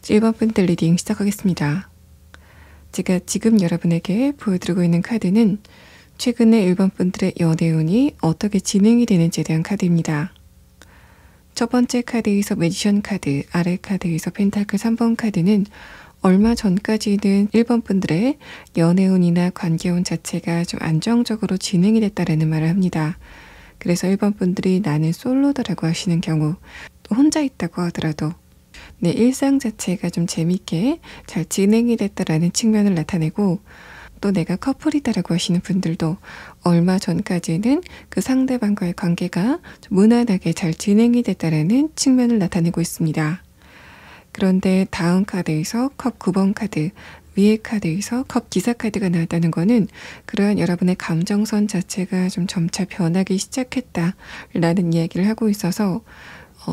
1번 밴드 리딩 시작하겠습니다. 제가 지금 여러분에게 보여드리고 있는 카드는 최근에 1번 분들의 연애운이 어떻게 진행이 되는지에 대한 카드입니다. 첫 번째 카드에서 매지션 카드, 아래 카드에서 펜타클 3번 카드는 얼마 전까지는 1번 분들의 연애운이나 관계운 자체가 좀 안정적으로 진행이 됐다라는 말을 합니다. 그래서 1번 분들이 나는 솔로다라고 하시는 경우, 또 혼자 있다고 하더라도 내 일상 자체가 좀 재밌게 잘 진행이 됐다라는 측면을 나타내고, 또 내가 커플이다라고 하시는 분들도 얼마 전까지는 그 상대방과의 관계가 좀 무난하게 잘 진행이 됐다라는 측면을 나타내고 있습니다. 그런데 다음 카드에서 컵 9번 카드, 위에 카드에서 컵 기사 카드가 나왔다는 거는 그러한 여러분의 감정선 자체가 좀 점차 변하기 시작했다라는 이야기를 하고 있어서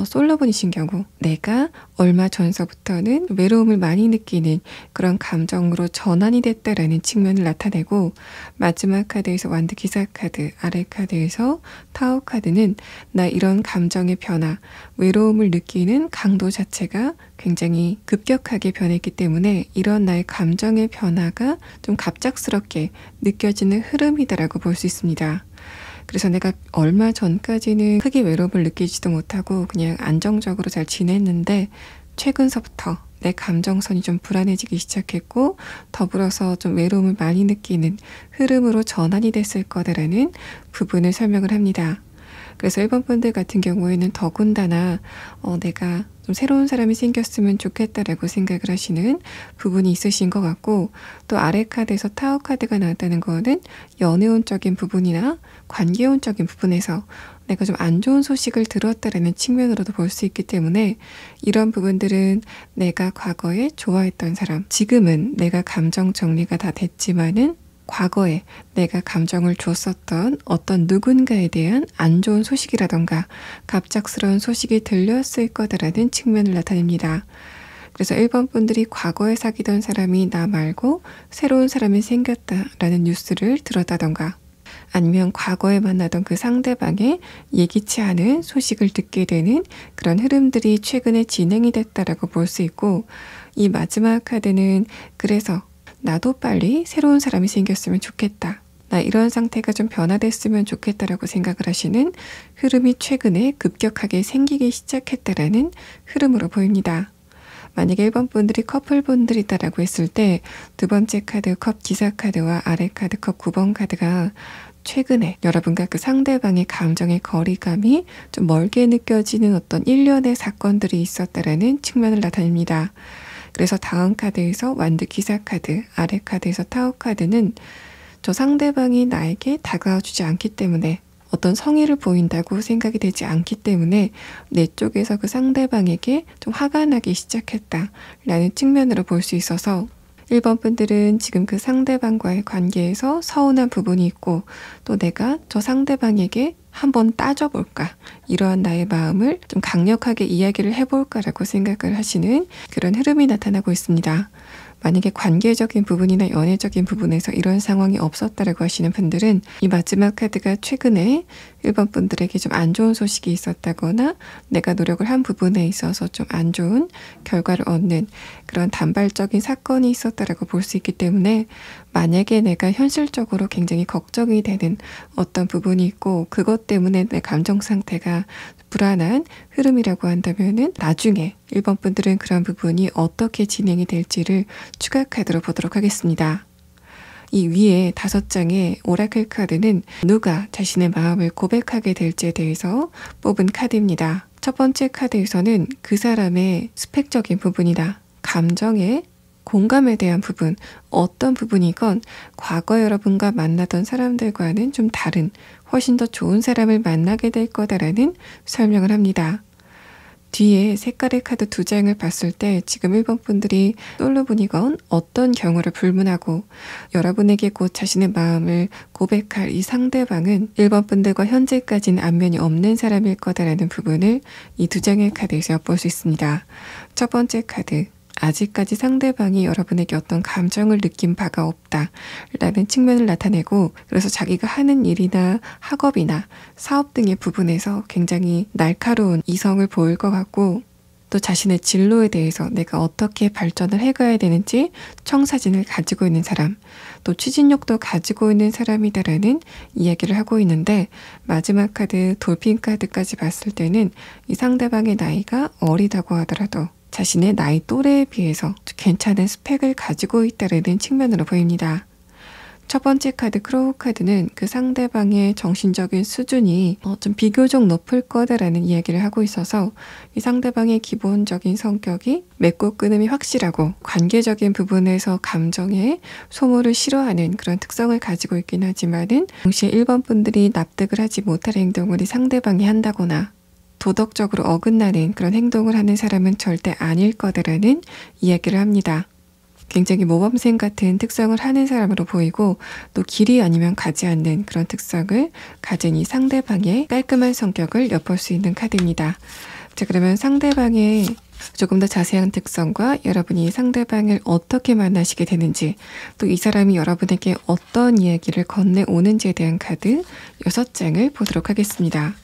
솔로분이신 경우 내가 얼마 전서부터는 외로움을 많이 느끼는 그런 감정으로 전환이 됐다라는 측면을 나타내고, 마지막 카드에서 완드 기사 카드, 아래 카드에서 타워 카드는 나 이런 감정의 변화, 외로움을 느끼는 강도 자체가 굉장히 급격하게 변했기 때문에 이런 나의 감정의 변화가 좀 갑작스럽게 느껴지는 흐름이다라고 볼 수 있습니다. 그래서 내가 얼마 전까지는 크게 외로움을 느끼지도 못하고 그냥 안정적으로 잘 지냈는데 최근서부터 내 감정선이 좀 불안해지기 시작했고, 더불어서 좀 외로움을 많이 느끼는 흐름으로 전환이 됐을 거다라는 부분을 설명을 합니다. 그래서 1번 분들 같은 경우에는 더군다나 내가 좀 새로운 사람이 생겼으면 좋겠다라고 생각을 하시는 부분이 있으신 것 같고, 또 아래 카드에서 타워 카드가 나왔다는 거는 연애운적인 부분이나 관계운적인 부분에서 내가 좀 안 좋은 소식을 들었다라는 측면으로도 볼 수 있기 때문에 이런 부분들은 내가 과거에 좋아했던 사람, 지금은 내가 감정 정리가 다 됐지만은 과거에 내가 감정을 줬었던 어떤 누군가에 대한 안 좋은 소식이라던가 갑작스러운 소식이 들렸을 거다라는 측면을 나타냅니다. 그래서 1번 분들이 과거에 사귀던 사람이 나 말고 새로운 사람이 생겼다라는 뉴스를 들었다던가 아니면 과거에 만나던 그 상대방의 예기치 않은 소식을 듣게 되는 그런 흐름들이 최근에 진행이 됐다라고 볼 수 있고, 이 마지막 카드는 그래서 나도 빨리 새로운 사람이 생겼으면 좋겠다. 나 이런 상태가 좀 변화됐으면 좋겠다라고 생각을 하시는 흐름이 최근에 급격하게 생기기 시작했다라는 흐름으로 보입니다. 만약에 1번 분들이 커플분들이다라고 했을 때 두 번째 카드 컵 기사 카드와 아래 카드 컵 9번 카드가 최근에 여러분과 그 상대방의 감정의 거리감이 좀 멀게 느껴지는 어떤 일련의 사건들이 있었다라는 측면을 나타냅니다. 그래서 다음 카드에서 완드 기사 카드, 아래 카드에서 타워 카드는 저 상대방이 나에게 다가와주지 않기 때문에 어떤 성의를 보인다고 생각이 되지 않기 때문에 내 쪽에서 그 상대방에게 좀 화가 나기 시작했다라는 측면으로 볼 수 있어서 1번 분들은 지금 그 상대방과의 관계에서 서운한 부분이 있고 또 내가 저 상대방에게 한번 따져볼까, 이러한 나의 마음을 좀 강력하게 이야기를 해볼까라고 생각을 하시는 그런 흐름이 나타나고 있습니다. 만약에 관계적인 부분이나 연애적인 부분에서 이런 상황이 없었다라고 하시는 분들은 이 마지막 카드가 최근에 1번 분들에게 좀 안 좋은 소식이 있었다거나 내가 노력을 한 부분에 있어서 좀 안 좋은 결과를 얻는 그런 단발적인 사건이 있었다라고 볼 수 있기 때문에 만약에 내가 현실적으로 굉장히 걱정이 되는 어떤 부분이 있고 그것 때문에 내 감정 상태가 불안한 흐름이라고 한다면은 나중에 1번 분들은 그런 부분이 어떻게 진행이 될지를 추가 카드로 보도록 하겠습니다. 이 위에 5장의 오라클 카드는 누가 자신의 마음을 고백하게 될지에 대해서 뽑은 카드입니다. 첫 번째 카드에서는 그 사람의 스펙적인 부분이다. 감정의 공감에 대한 부분, 어떤 부분이건 과거 여러분과 만나던 사람들과는 좀 다른 훨씬 더 좋은 사람을 만나게 될 거다라는 설명을 합니다. 뒤에 색깔의 카드 2장을 봤을 때 지금 1번 분들이 솔로분이건 어떤 경우를 불문하고 여러분에게 곧 자신의 마음을 고백할 이 상대방은 1번 분들과 현재까지는 안면이 없는 사람일 거다라는 부분을 이 2장의 카드에서 엿볼 수 있습니다. 첫 번째 카드, 아직까지 상대방이 여러분에게 어떤 감정을 느낀 바가 없다라는 측면을 나타내고, 그래서 자기가 하는 일이나 학업이나 사업 등의 부분에서 굉장히 날카로운 이성을 보일 것 같고 또 자신의 진로에 대해서 내가 어떻게 발전을 해가야 되는지 청사진을 가지고 있는 사람, 또 추진력도 가지고 있는 사람이다라는 이야기를 하고 있는데, 마지막 카드 돌핀 카드까지 봤을 때는 이 상대방의 나이가 어리다고 하더라도 자신의 나이 또래에 비해서 괜찮은 스펙을 가지고 있다는 측면으로 보입니다. 첫 번째 카드 크로우 카드는 그 상대방의 정신적인 수준이 좀 비교적 높을 거다라는 이야기를 하고 있어서 이 상대방의 기본적인 성격이 맺고 끊음이 확실하고 관계적인 부분에서 감정에 소모를 싫어하는 그런 특성을 가지고 있긴 하지만은 동시에 1번 분들이 납득을 하지 못할 행동을 이 상대방이 한다거나 도덕적으로 어긋나는 그런 행동을 하는 사람은 절대 아닐 거다라는 이야기를 합니다. 굉장히 모범생 같은 특성을 하는 사람으로 보이고 또 길이 아니면 가지 않는 그런 특성을 가진 이 상대방의 깔끔한 성격을 엿볼 수 있는 카드입니다. 자, 그러면 상대방의 조금 더 자세한 특성과 여러분이 상대방을 어떻게 만나시게 되는지, 또 이 사람이 여러분에게 어떤 이야기를 건네오는지에 대한 카드 6장을 보도록 하겠습니다.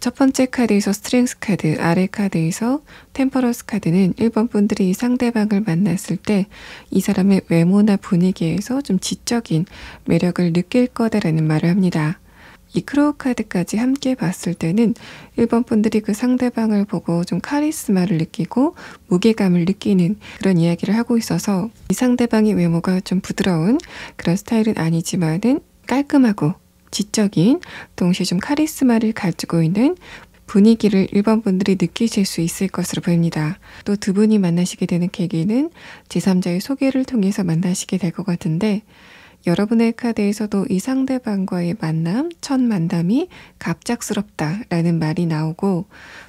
첫 번째 카드에서 스트렝스 카드, 아래 카드에서 템퍼런스 카드는 1번 분들이 상대방을 만났을 때 이 사람의 외모나 분위기에서 좀 지적인 매력을 느낄 거다라는 말을 합니다. 이 크로우 카드까지 함께 봤을 때는 1번 분들이 그 상대방을 보고 좀 카리스마를 느끼고 무게감을 느끼는 그런 이야기를 하고 있어서 이 상대방의 외모가 좀 부드러운 그런 스타일은 아니지만은 깔끔하고 지적인, 동시에 좀 카리스마를 가지고 있는 분위기를 1번 분들이 느끼실 수 있을 것으로 보입니다. 또 두 분이 만나시게 되는 계기는 제3자의 소개를 통해서 만나시게 될 것 같은데, 여러분의 카드에서도 이 상대방과의 만남, 첫 만남이 갑작스럽다라는 말이 나오고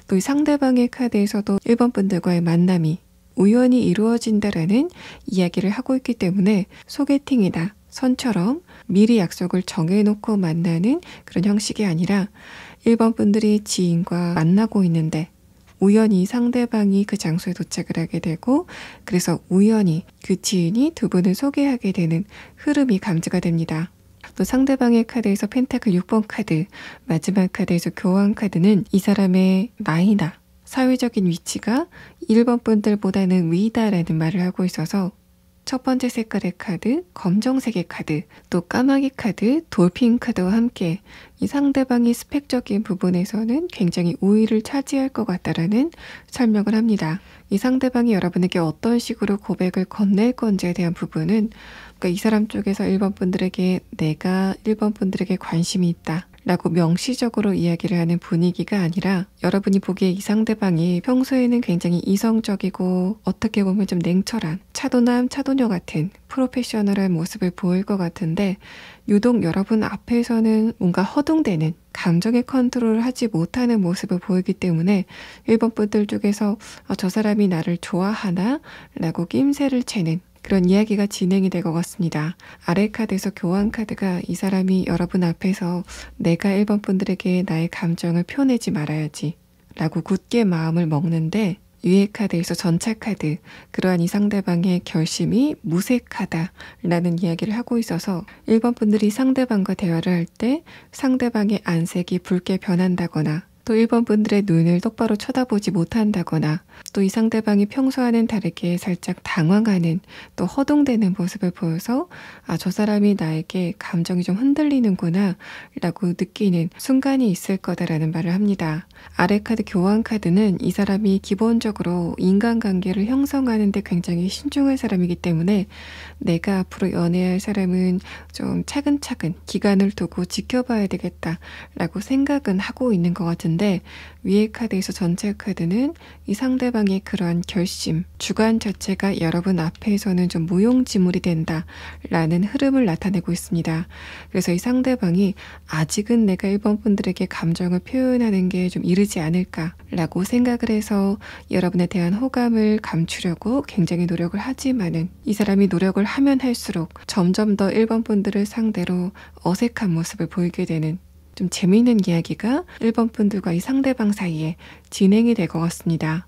또 이 상대방의 카드에서도 1번 분들과의 만남이 우연히 이루어진다라는 이야기를 하고 있기 때문에 소개팅이나 선처럼 미리 약속을 정해놓고 만나는 그런 형식이 아니라 1번 분들이 지인과 만나고 있는데 우연히 상대방이 그 장소에 도착을 하게 되고 그래서 우연히 그 지인이 두 분을 소개하게 되는 흐름이 감지가 됩니다. 또 상대방의 카드에서 펜타클 6번 카드, 마지막 카드에서 교환 카드는 이 사람의 나이나 사회적인 위치가 1번 분들보다는 위다라는 말을 하고 있어서 첫 번째 색깔의 카드, 검정색의 카드, 또 까마귀 카드, 돌핀 카드와 함께 이 상대방이 스펙적인 부분에서는 굉장히 우위를 차지할 것 같다라는 설명을 합니다. 이 상대방이 여러분에게 어떤 식으로 고백을 건넬 건지에 대한 부분은 그러니까 이 사람 쪽에서 1번 분들에게 내가 1번 분들에게 관심이 있다 라고 명시적으로 이야기를 하는 분위기가 아니라 여러분이 보기에 이 상대방이 평소에는 굉장히 이성적이고 어떻게 보면 좀 냉철한 차도남 차도녀 같은 프로페셔널한 모습을 보일 것 같은데 유독 여러분 앞에서는 뭔가 허둥대는 감정의 컨트롤을 하지 못하는 모습을 보이기 때문에 1번 분들 쪽에서 저 사람이 나를 좋아하나? 라고 낌새를 채는 그런 이야기가 진행이 될 것 같습니다. 아래 카드에서 교환 카드가 이 사람이 여러분 앞에서 내가 1번 분들에게 나의 감정을 표내지 말아야지 라고 굳게 마음을 먹는데 위에 카드에서 전차 카드, 그러한 이 상대방의 결심이 무색하다 라는 이야기를 하고 있어서 1번 분들이 상대방과 대화를 할 때 상대방의 안색이 붉게 변한다거나 또 1번 분들의 눈을 똑바로 쳐다보지 못한다거나 또 이 상대방이 평소와는 다르게 살짝 당황하는 또 허둥대는 모습을 보여서 저 사람이 나에게 감정이 좀 흔들리는구나 라고 느끼는 순간이 있을 거다라는 말을 합니다. 아래 카드 교환 카드는 이 사람이 기본적으로 인간관계를 형성하는 데 굉장히 신중한 사람이기 때문에 내가 앞으로 연애할 사람은 좀 차근차근 기간을 두고 지켜봐야 되겠다 라고 생각은 하고 있는 것 같은데 위에 카드에서 전체 카드는 이 상대방의 그러한 결심, 주관 자체가 여러분 앞에서는 좀 무용지물이 된다라는 흐름을 나타내고 있습니다. 그래서 이 상대방이 아직은 내가 1번 분들에게 감정을 표현하는 게 좀 이르지 않을까라고 생각을 해서 여러분에 대한 호감을 감추려고 굉장히 노력을 하지만은 이 사람이 노력을 하면 할수록 점점 더 1번 분들을 상대로 어색한 모습을 보이게 되는 좀 재미있는 이야기가 1번 분들과 이 상대방 사이에 진행이 될 것 같습니다.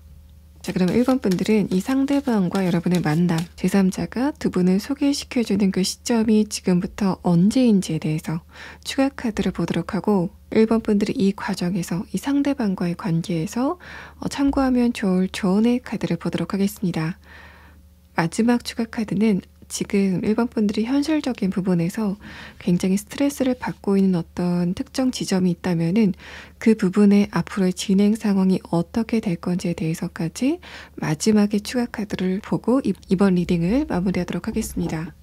자, 그럼 1번 분들은 이 상대방과 여러분의 만남, 제3자가 두 분을 소개시켜주는 그 시점이 지금부터 언제인지에 대해서 추가 카드를 보도록 하고 1번 분들이 이 과정에서 이 상대방과의 관계에서 참고하면 좋을 조언의 카드를 보도록 하겠습니다. 마지막 추가 카드는 지금 1번 분들이 현실적인 부분에서 굉장히 스트레스를 받고 있는 어떤 특정 지점이 있다면은 그 부분의 앞으로의 진행 상황이 어떻게 될 건지에 대해서까지 마지막에 추가 카드를 보고 이번 리딩을 마무리하도록 하겠습니다.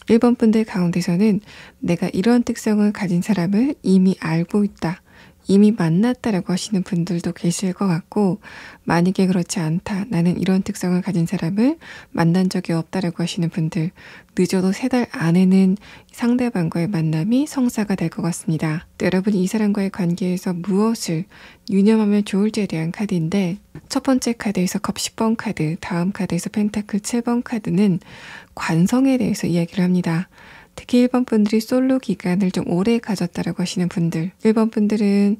1번 분들 가운데서는 내가 이런 특성을 가진 사람을 이미 알고 있다. 이미 만났다라고 하시는 분들도 계실 것 같고 만약에 그렇지 않다. 나는 이런 특성을 가진 사람을 만난 적이 없다라고 하시는 분들 늦어도 3달 안에는 상대방과의 만남이 성사가 될 것 같습니다. 또 여러분이 이 사람과의 관계에서 무엇을 유념하면 좋을지에 대한 카드인데 첫 번째 카드에서 컵 10번 카드, 다음 카드에서 펜타클 7번 카드는 관성에 대해서 이야기를 합니다. 특히 1번 분들이 솔로 기간을 좀 오래 가졌다라고 하시는 분들 1번 분들은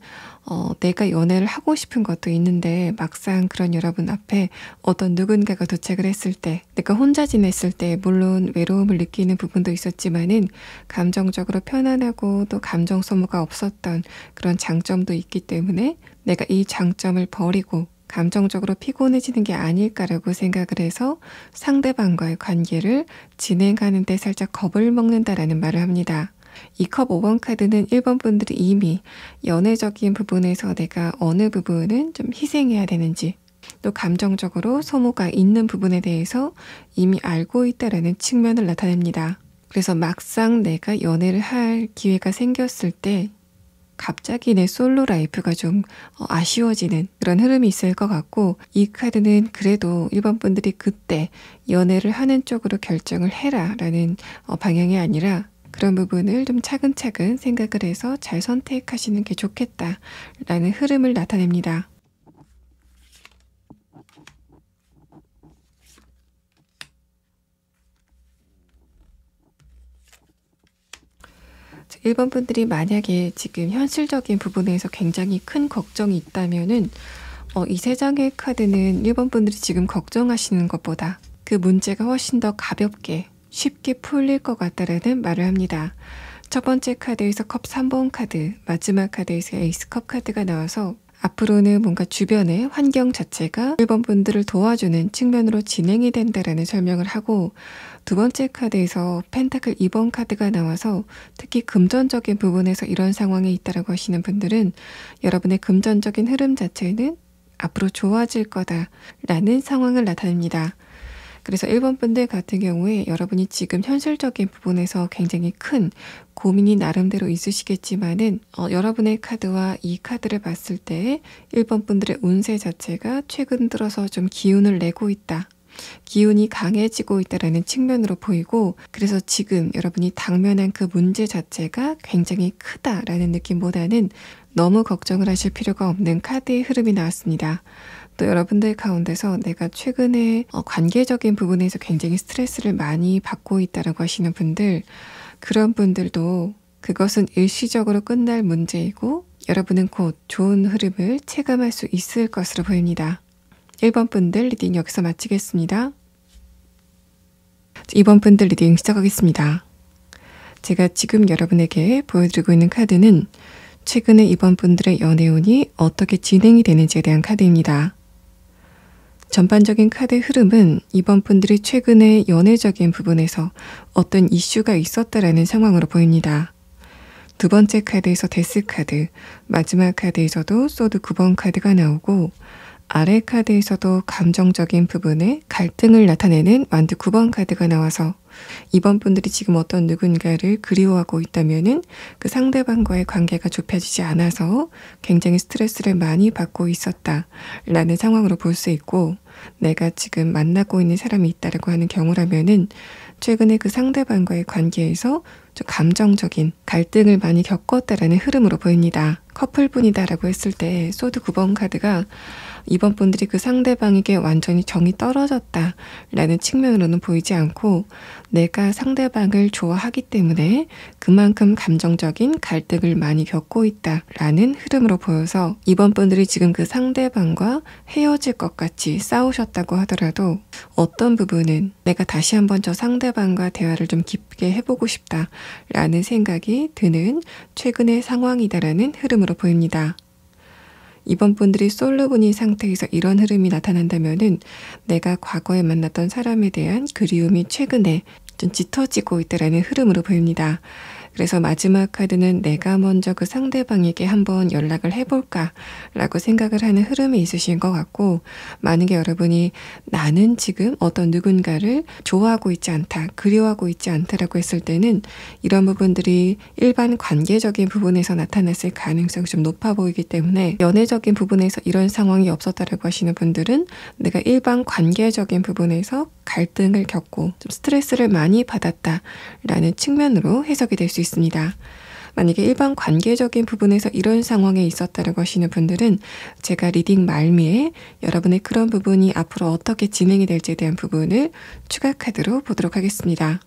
내가 연애를 하고 싶은 것도 있는데 막상 그런 여러분 앞에 어떤 누군가가 도착을 했을 때 내가 혼자 지냈을 때 물론 외로움을 느끼는 부분도 있었지만은 감정적으로 편안하고 또 감정 소모가 없었던 그런 장점도 있기 때문에 내가 이 장점을 버리고 감정적으로 피곤해지는 게 아닐까라고 생각을 해서 상대방과의 관계를 진행하는 데 살짝 겁을 먹는다라는 말을 합니다. 이 컵 5번 카드는 1번 분들이 이미 연애적인 부분에서 내가 어느 부분은 좀 희생해야 되는지 또 감정적으로 소모가 있는 부분에 대해서 이미 알고 있다라는 측면을 나타냅니다. 그래서 막상 내가 연애를 할 기회가 생겼을 때 갑자기 내 솔로 라이프가 좀 아쉬워지는 그런 흐름이 있을 것 같고, 이 카드는 그래도 일반 분들이 그때 연애를 하는 쪽으로 결정을 해라 라는 방향이 아니라 그런 부분을 좀 차근차근 생각을 해서 잘 선택하시는 게 좋겠다 라는 흐름을 나타냅니다. 일반 분들이 만약에 지금 현실적인 부분에서 굉장히 큰 걱정이 있다면은 이 세 장의 카드는 일반 분들이 지금 걱정하시는 것보다 그 문제가 훨씬 더 가볍게 쉽게 풀릴 것 같다라는 말을 합니다. 첫 번째 카드에서 컵 3번 카드, 마지막 카드에서 에이스 컵 카드가 나와서 앞으로는 뭔가 주변의 환경 자체가 1번 분들을 도와주는 측면으로 진행이 된다라는 설명을 하고, 두 번째 카드에서 펜타클 2번 카드가 나와서 특히 금전적인 부분에서 이런 상황에 있다라고 하시는 분들은 여러분의 금전적인 흐름 자체는 앞으로 좋아질 거다라는 상황을 나타냅니다. 그래서 1번 분들 같은 경우에 여러분이 지금 현실적인 부분에서 굉장히 큰 고민이 나름대로 있으시겠지만은 여러분의 카드와 이 카드를 봤을 때 1번 분들의 운세 자체가 최근 들어서 좀 기운을 내고 있다. 기운이 강해지고 있다라는 측면으로 보이고, 그래서 지금 여러분이 당면한 그 문제 자체가 굉장히 크다라는 느낌보다는 너무 걱정을 하실 필요가 없는 카드의 흐름이 나왔습니다. 또 여러분들 가운데서 내가 최근에 관계적인 부분에서 굉장히 스트레스를 많이 받고 있다라고 하시는 분들, 그런 분들도 그것은 일시적으로 끝날 문제이고 여러분은 곧 좋은 흐름을 체감할 수 있을 것으로 보입니다. 1번 분들 리딩 여기서 마치겠습니다. 2번 분들 리딩 시작하겠습니다. 제가 지금 여러분에게 보여드리고 있는 카드는 최근에 2번 분들의 연애운이 어떻게 진행이 되는지에 대한 카드입니다. 전반적인 카드 흐름은 2번 분들이 최근에 연애적인 부분에서 어떤 이슈가 있었다라는 상황으로 보입니다. 두 번째 카드에서 데스 카드, 마지막 카드에서도 소드 9번 카드가 나오고, 아래 카드에서도 감정적인 부분에 갈등을 나타내는 완드 9번 카드가 나와서 2번 분들이 지금 어떤 누군가를 그리워하고 있다면은 그 상대방과의 관계가 좁혀지지 않아서 굉장히 스트레스를 많이 받고 있었다라는 상황으로 볼 수 있고, 내가 지금 만나고 있는 사람이 있다라고 하는 경우라면은 최근에 그 상대방과의 관계에서 좀 감정적인 갈등을 많이 겪었다라는 흐름으로 보입니다. 커플분이다라고 했을 때 소드 9번 카드가 이번 분들이 그 상대방에게 완전히 정이 떨어졌다라는 측면으로는 보이지 않고, 내가 상대방을 좋아하기 때문에 그만큼 감정적인 갈등을 많이 겪고 있다라는 흐름으로 보여서 이번 분들이 지금 그 상대방과 헤어질 것 같이 싸우셨다고 하더라도 어떤 부분은 내가 다시 한번 저 상대방과 대화를 좀 깊게 해보고 싶다라는 생각이 드는 최근의 상황이다라는 흐름으로 보입니다. 이번 분들이 솔로분인 상태에서 이런 흐름이 나타난다면은 내가 과거에 만났던 사람에 대한 그리움이 최근에 좀 짙어지고 있다라는 흐름으로 보입니다. 그래서 마지막 카드는 내가 먼저 그 상대방에게 한번 연락을 해볼까라고 생각을 하는 흐름이 있으신 것 같고, 만약에 여러분이 나는 지금 어떤 누군가를 좋아하고 있지 않다, 그리워하고 있지 않다라고 했을 때는 이런 부분들이 일반 관계적인 부분에서 나타났을 가능성이 좀 높아 보이기 때문에, 연애적인 부분에서 이런 상황이 없었다라고 하시는 분들은 내가 일반 관계적인 부분에서 갈등을 겪고 좀 스트레스를 많이 받았다라는 측면으로 해석이 될 수 있습니다. 만약에 일반 관계적인 부분에서 이런 상황에 있었다라고 하시는 분들은 제가 리딩 말미에 여러분의 그런 부분이 앞으로 어떻게 진행이 될지에 대한 부분을 추가 카드로 보도록 하겠습니다.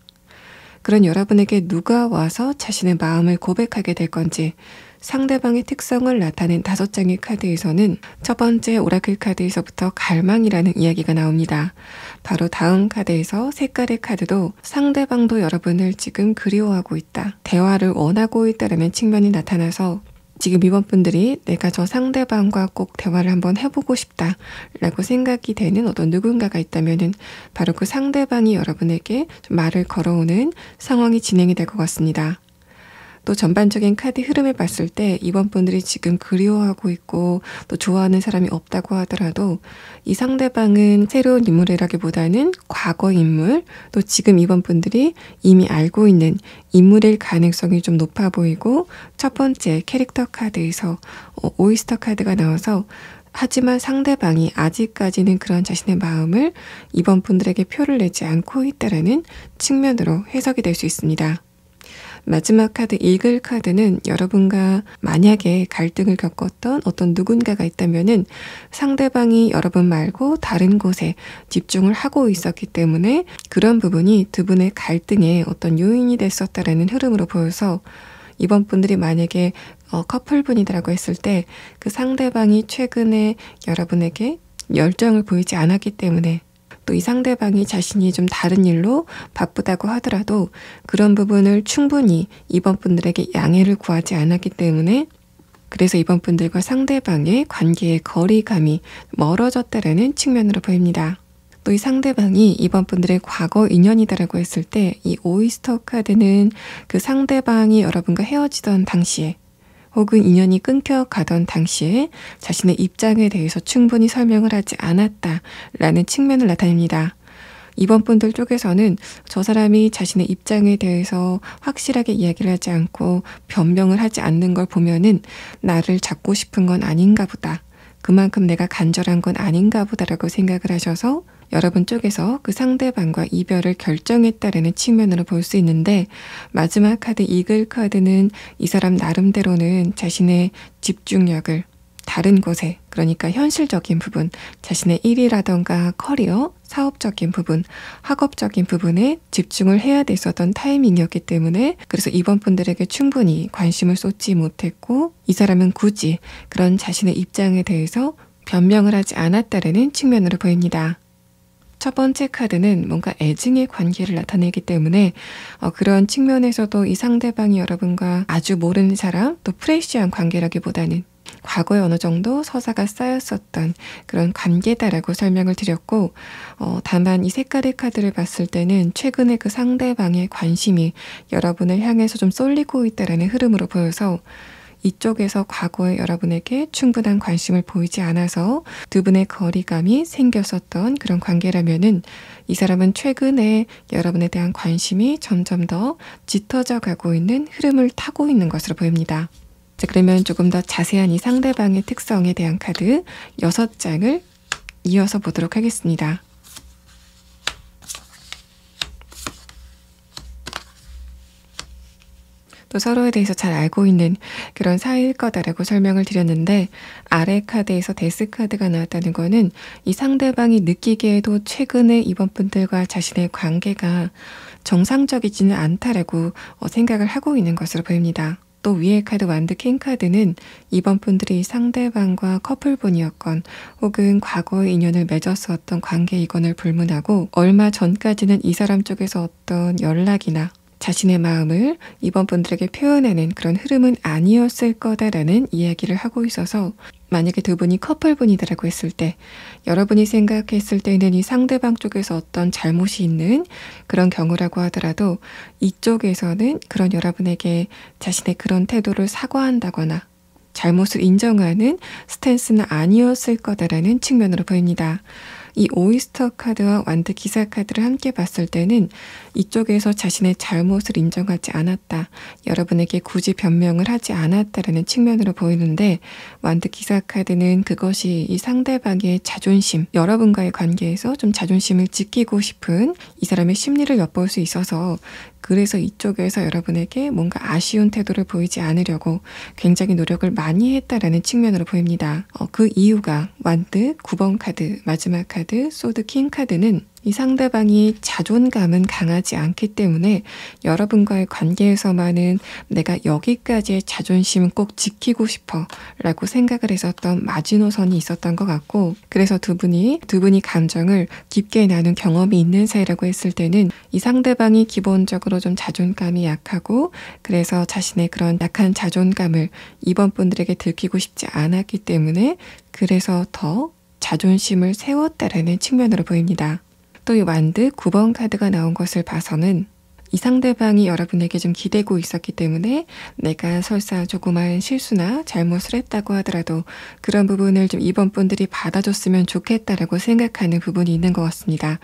그런 여러분에게 누가 와서 자신의 마음을 고백하게 될 건지, 상대방의 특성을 나타낸 5장의 카드에서는 첫 번째 오라클 카드에서부터 갈망이라는 이야기가 나옵니다. 바로 다음 카드에서 색깔의 카드도 상대방도 여러분을 지금 그리워하고 있다, 대화를 원하고 있다라는 측면이 나타나서 지금 이번 분들이 내가 저 상대방과 꼭 대화를 한번 해보고 싶다 라고 생각이 되는 어떤 누군가가 있다면은 바로 그 상대방이 여러분에게 좀 말을 걸어오는 상황이 진행이 될 것 같습니다. 또 전반적인 카드 흐름을 봤을 때 이번 분들이 지금 그리워하고 있고 또 좋아하는 사람이 없다고 하더라도 이 상대방은 새로운 인물이라기보다는 과거 인물, 또 지금 이번 분들이 이미 알고 있는 인물일 가능성이 좀 높아 보이고, 첫 번째 캐릭터 카드에서 오이스터 카드가 나와서 하지만 상대방이 아직까지는 그런 자신의 마음을 이번 분들에게 표를 내지 않고 있다라는 측면으로 해석이 될 수 있습니다. 마지막 카드 이글 카드는 여러분과 만약에 갈등을 겪었던 어떤 누군가가 있다면은 상대방이 여러분 말고 다른 곳에 집중을 하고 있었기 때문에 그런 부분이 두 분의 갈등의 어떤 요인이 됐었다라는 흐름으로 보여서, 이번 분들이 만약에 커플분이라고 했을 때 그 상대방이 최근에 여러분에게 열정을 보이지 않았기 때문에, 또 이 상대방이 자신이 좀 다른 일로 바쁘다고 하더라도 그런 부분을 충분히 이번 분들에게 양해를 구하지 않았기 때문에, 그래서 이번 분들과 상대방의 관계의 거리감이 멀어졌다라는 측면으로 보입니다. 또 이 상대방이 이번 분들의 과거 인연이다라고 했을 때 이 오이스터 카드는 그 상대방이 여러분과 헤어지던 당시에 혹은 인연이 끊겨가던 당시에 자신의 입장에 대해서 충분히 설명을 하지 않았다라는 측면을 나타냅니다. 이번 분들 쪽에서는 저 사람이 자신의 입장에 대해서 확실하게 이야기를 하지 않고 변명을 하지 않는 걸 보면은 나를 잡고 싶은 건 아닌가 보다, 그만큼 내가 간절한 건 아닌가 보다라고 생각을 하셔서 여러분 쪽에서 그 상대방과 이별을 결정했다라는 측면으로 볼 수 있는데, 마지막 카드 이글 카드는 이 사람 나름대로는 자신의 집중력을 다른 곳에, 그러니까 현실적인 부분, 자신의 일이라던가 커리어, 사업적인 부분, 학업적인 부분에 집중을 해야 됐었던 타이밍이었기 때문에, 그래서 이번 분들에게 충분히 관심을 쏟지 못했고 이 사람은 굳이 그런 자신의 입장에 대해서 변명을 하지 않았다라는 측면으로 보입니다. 첫 번째 카드는 뭔가 애증의 관계를 나타내기 때문에 그런 측면에서도 이 상대방이 여러분과 아주 모르는 사람, 또 프레시한 관계라기보다는 과거에 어느 정도 서사가 쌓였었던 그런 관계다라고 설명을 드렸고, 다만 이 색깔의 카드를 봤을 때는 최근에 그 상대방의 관심이 여러분을 향해서 좀 쏠리고 있다라는 흐름으로 보여서, 이쪽에서 과거에 여러분에게 충분한 관심을 보이지 않아서 두 분의 거리감이 생겼었던 그런 관계라면은, 이 사람은 최근에 여러분에 대한 관심이 점점 더 짙어져 가고 있는 흐름을 타고 있는 것으로 보입니다. 자, 그러면 조금 더 자세한 이 상대방의 특성에 대한 카드 6장을 이어서 보도록 하겠습니다. 또 서로에 대해서 잘 알고 있는 그런 사이일 거다라고 설명을 드렸는데, 아래 카드에서 데스 카드가 나왔다는 거는 이 상대방이 느끼기에도 최근에 이번 분들과 자신의 관계가 정상적이지는 않다라고 생각을 하고 있는 것으로 보입니다. 또 위에 카드 완드 킹 카드는 이번 분들이 상대방과 커플분이었건 혹은 과거의 인연을 맺었었던 관계이건을 불문하고, 얼마 전까지는 이 사람 쪽에서 어떤 연락이나 자신의 마음을 이번 분들에게 표현하는 그런 흐름은 아니었을 거다라는 이야기를 하고 있어서, 만약에 두 분이 커플분이다라고 했을 때 여러분이 생각했을 때는 이 상대방 쪽에서 어떤 잘못이 있는 그런 경우라고 하더라도, 이쪽에서는 그런 여러분에게 자신의 그런 태도를 사과한다거나 잘못을 인정하는 스탠스는 아니었을 거다라는 측면으로 보입니다. 이 오이스터 카드와 완드 기사 카드를 함께 봤을 때는 이쪽에서 자신의 잘못을 인정하지 않았다, 여러분에게 굳이 변명을 하지 않았다라는 측면으로 보이는데, 완드 기사 카드는 그것이 이 상대방의 자존심, 여러분과의 관계에서 좀 자존심을 지키고 싶은 이 사람의 심리를 엿볼 수 있어서, 그래서 이쪽에서 여러분에게 뭔가 아쉬운 태도를 보이지 않으려고 굉장히 노력을 많이 했다라는 측면으로 보입니다. 그 이유가 완드 9번 카드, 마지막 카드 소드 킹 카드는 이 상대방이 자존감은 강하지 않기 때문에 여러분과의 관계에서만은 내가 여기까지의 자존심은 꼭 지키고 싶어 라고 생각을 했었던 마지노선이 있었던 것 같고, 그래서 두 분이 감정을 깊게 나눈 경험이 있는 사이라고 했을 때는 이 상대방이 기본적으로 좀 자존감이 약하고, 그래서 자신의 그런 약한 자존감을 이번 분들에게 들키고 싶지 않았기 때문에 그래서 더 자존심을 세웠다라는 측면으로 보입니다. 또 이 완드 9번 카드가 나온 것을 봐서는 이 상대방이 여러분에게 좀 기대고 있었기 때문에 내가 설사 조그마한 실수나 잘못을 했다고 하더라도 그런 부분을 좀 이번 분들이 받아줬으면 좋겠다라고 생각하는 부분이 있는 것 같습니다.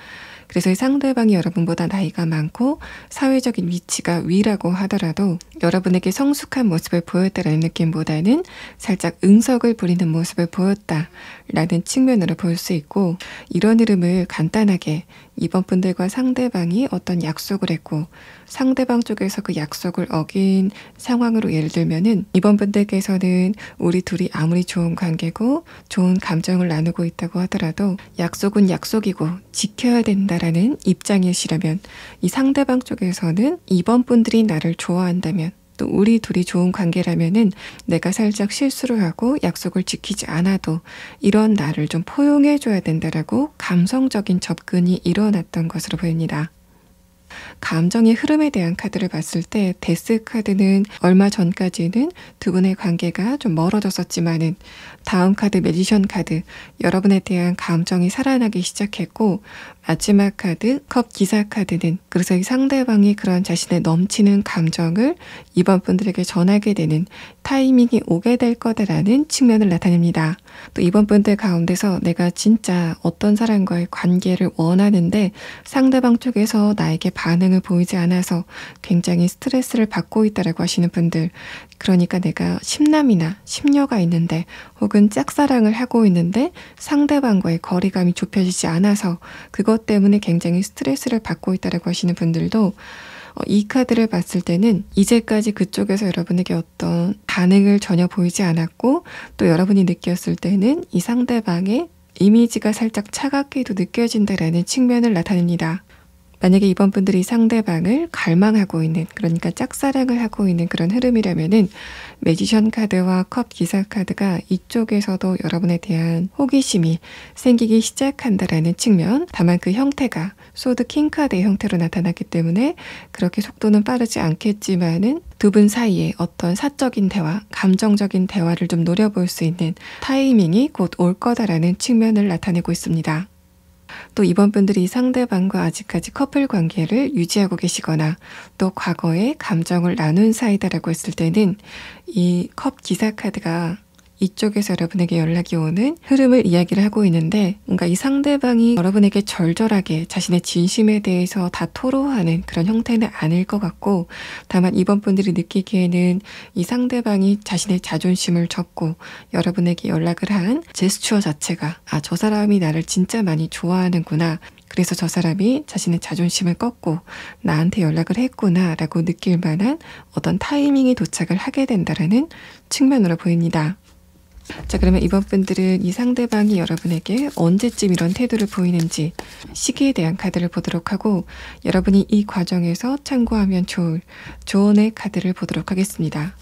그래서 이 상대방이 여러분보다 나이가 많고 사회적인 위치가 위라고 하더라도 여러분에게 성숙한 모습을 보였다라는 느낌보다는 살짝 응석을 부리는 모습을 보였다라는 측면으로 볼 수 있고, 이런 흐름을 간단하게 이번 분들과 상대방이 어떤 약속을 했고 상대방 쪽에서 그 약속을 어긴 상황으로 예를 들면은 이번 분들께서는 우리 둘이 아무리 좋은 관계고 좋은 감정을 나누고 있다고 하더라도 약속은 약속이고 지켜야 된다라는 입장이시라면, 이 상대방 쪽에서는 이번 분들이 나를 좋아한다면 또 우리 둘이 좋은 관계라면은 내가 살짝 실수를 하고 약속을 지키지 않아도 이런 나를 좀 포용해줘야 된다라고 감성적인 접근이 일어났던 것으로 보입니다. 감정의 흐름에 대한 카드를 봤을 때 데스 카드는 얼마 전까지는 두 분의 관계가 좀 멀어졌었지만은 다음 카드 매지션 카드, 여러분에 대한 감정이 살아나기 시작했고, 마지막 카드 컵 기사 카드는 그래서 이 상대방이 그런 자신의 넘치는 감정을 이번 분들에게 전하게 되는 타이밍이 오게 될 거다라는 측면을 나타냅니다. 또 이번 분들 가운데서 내가 진짜 어떤 사람과의 관계를 원하는데 상대방 쪽에서 나에게 반응을 보이지 않아서 굉장히 스트레스를 받고 있다라고 하시는 분들, 그러니까 내가 심남이나 심려가 있는데 혹은 짝사랑을 하고 있는데 상대방과의 거리감이 좁혀지지 않아서 그것 때문에 굉장히 스트레스를 받고 있다라고 하시는 분들도 이 카드를 봤을 때는 이제까지 그쪽에서 여러분에게 어떤 반응을 전혀 보이지 않았고, 또 여러분이 느꼈을 때는 이 상대방의 이미지가 살짝 차갑게도 느껴진다라는 측면을 나타냅니다. 만약에 이번 분들이 상대방을 갈망하고 있는, 그러니까 짝사랑을 하고 있는 그런 흐름이라면은 매지션 카드와 컵 기사 카드가 이쪽에서도 여러분에 대한 호기심이 생기기 시작한다라는 측면, 다만 그 형태가 소드 킹 카드의 형태로 나타났기 때문에 그렇게 속도는 빠르지 않겠지만은 두 분 사이에 어떤 사적인 대화, 감정적인 대화를 좀 노려볼 수 있는 타이밍이 곧 올 거다라는 측면을 나타내고 있습니다. 또 이번 분들이 상대방과 아직까지 커플 관계를 유지하고 계시거나 또 과거에 감정을 나눈 사이다라고 했을 때는 이 컵 기사 카드가 이쪽에서 여러분에게 연락이 오는 흐름을 이야기를 하고 있는데, 뭔가 이 상대방이 여러분에게 절절하게 자신의 진심에 대해서 다 토로하는 그런 형태는 아닐 것 같고, 다만 이번 분들이 느끼기에는 이 상대방이 자신의 자존심을 접고 여러분에게 연락을 한 제스처 자체가 저 사람이 나를 진짜 많이 좋아하는구나, 그래서 저 사람이 자신의 자존심을 꺾고 나한테 연락을 했구나 라고 느낄 만한 어떤 타이밍이 도착을 하게 된다라는 측면으로 보입니다. 자, 그러면 이번 분들은 이 상대방이 여러분에게 언제쯤 이런 태도를 보이는지 시기에 대한 카드를 보도록 하고, 여러분이 이 과정에서 참고하면 좋을 조언의 카드를 보도록 하겠습니다.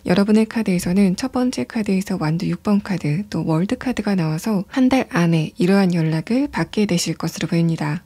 여러분의 카드에서는 첫 번째 카드에서 완두 6번 카드, 또 월드 카드가 나와서 한 달 안에 이러한 연락을 받게 되실 것으로 보입니다.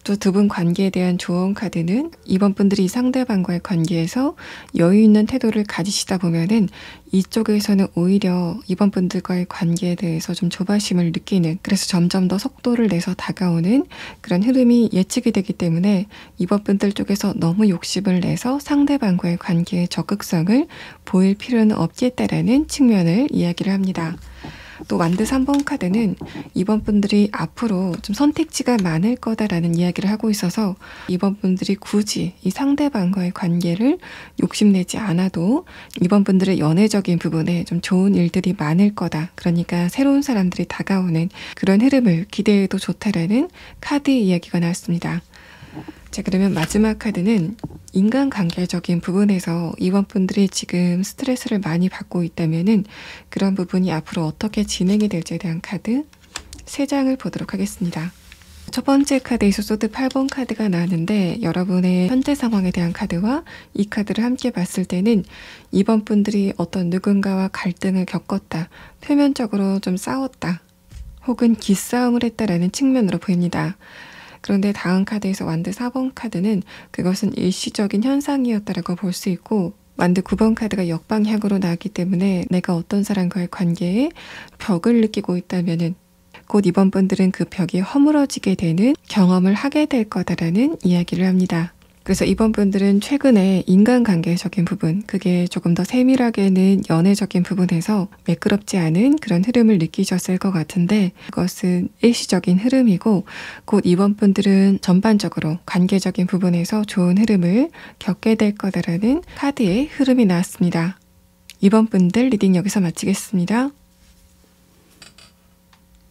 또 두 분 관계에 대한 조언 카드는 이번 분들이 상대방과의 관계에서 여유 있는 태도를 가지시다 보면은 이쪽에서는 오히려 이번 분들과의 관계에 대해서 좀 조바심을 느끼는, 그래서 점점 더 속도를 내서 다가오는 그런 흐름이 예측이 되기 때문에 이번 분들 쪽에서 너무 욕심을 내서 상대방과의 관계의 적극성을 보일 필요는 없겠다라는 측면을 이야기를 합니다. 또 완드 3번 카드는 이번 분들이 앞으로 좀 선택지가 많을 거다라는 이야기를 하고 있어서 이번 분들이 굳이 이 상대방과의 관계를 욕심내지 않아도 이번 분들의 연애적인 부분에 좀 좋은 일들이 많을 거다, 그러니까 새로운 사람들이 다가오는 그런 흐름을 기대해도 좋다라는 카드의 이야기가 나왔습니다. 자, 그러면 마지막 카드는 인간관계적인 부분에서 이번 분들이 지금 스트레스를 많이 받고 있다면은 그런 부분이 앞으로 어떻게 진행이 될지에 대한 카드 3장을 보도록 하겠습니다. 첫 번째 카드에서 소드 8번 카드가 나왔는데, 여러분의 현재 상황에 대한 카드와 이 카드를 함께 봤을 때는 이번 분들이 어떤 누군가와 갈등을 겪었다, 표면적으로 좀 싸웠다, 혹은 기싸움을 했다라는 측면으로 보입니다. 그런데 다음 카드에서 완드 4번 카드는 그것은 일시적인 현상이었다라고 볼 수 있고, 완드 9번 카드가 역방향으로 나왔기 때문에 내가 어떤 사람과의 관계에 벽을 느끼고 있다면은 곧 이번 분들은 그 벽이 허물어지게 되는 경험을 하게 될 거다라는 이야기를 합니다. 그래서 이번 분들은 최근에 인간관계적인 부분, 그게 조금 더 세밀하게는 연애적인 부분에서 매끄럽지 않은 그런 흐름을 느끼셨을 것 같은데, 그것은 일시적인 흐름이고 곧 이번 분들은 전반적으로 관계적인 부분에서 좋은 흐름을 겪게 될 거다라는 카드의 흐름이 나왔습니다. 이번 분들 리딩 여기서 마치겠습니다.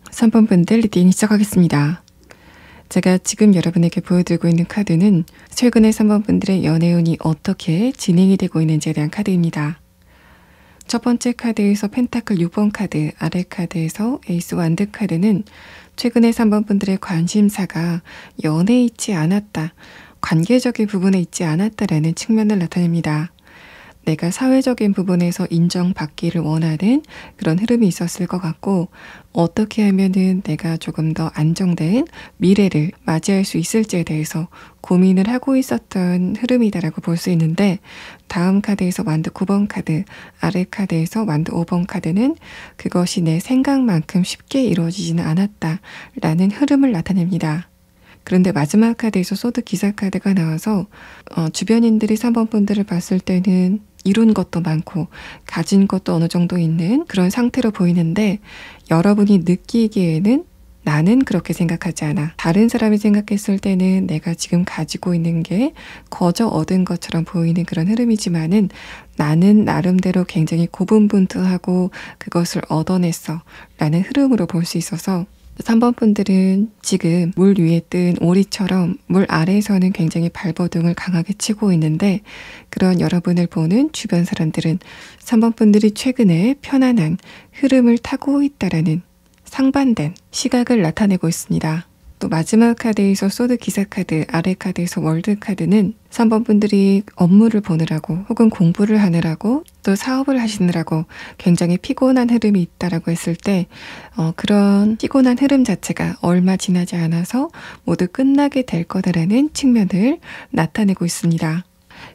3번 분들 리딩 시작하겠습니다. 제가 지금 여러분에게 보여드리고 있는 카드는 최근에 3번 분들의 연애운이 어떻게 진행이 되고 있는지에 대한 카드입니다. 첫 번째 카드에서 펜타클 6번 카드, 아래 카드에서 에이스 완드 카드는 최근에 3번 분들의 관심사가 연애에 있지 않았다, 관계적인 부분에 있지 않았다라는 측면을 나타냅니다. 내가 사회적인 부분에서 인정받기를 원하는 그런 흐름이 있었을 것 같고, 어떻게 하면은 내가 조금 더 안정된 미래를 맞이할 수 있을지에 대해서 고민을 하고 있었던 흐름이다라고 볼 수 있는데, 다음 카드에서 완드 9번 카드, 아래 카드에서 완드 5번 카드는 그것이 내 생각만큼 쉽게 이루어지지는 않았다라는 흐름을 나타냅니다. 그런데 마지막 카드에서 소드 기사 카드가 나와서 주변인들이 3번 분들을 봤을 때는 이룬 것도 많고 가진 것도 어느 정도 있는 그런 상태로 보이는데, 여러분이 느끼기에는 나는 그렇게 생각하지 않아, 다른 사람이 생각했을 때는 내가 지금 가지고 있는 게 거저 얻은 것처럼 보이는 그런 흐름이지만은 나는 나름대로 굉장히 고분분투하고 그것을 얻어냈어 라는 흐름으로 볼 수 있어서, 3번 분들은 지금 물 위에 뜬 오리처럼 물 아래에서는 굉장히 발버둥을 강하게 치고 있는데, 그런 여러분을 보는 주변 사람들은 3번 분들이 최근에 편안한 흐름을 타고 있다라는 상반된 시각을 나타내고 있습니다. 또 마지막 카드에서 소드 기사 카드, 아래 카드에서 월드 카드는 3번 분들이 업무를 보느라고 혹은 공부를 하느라고 또 사업을 하시느라고 굉장히 피곤한 흐름이 있다라고 했을 때, 그런 피곤한 흐름 자체가 얼마 지나지 않아서 모두 끝나게 될 거다라는 측면을 나타내고 있습니다.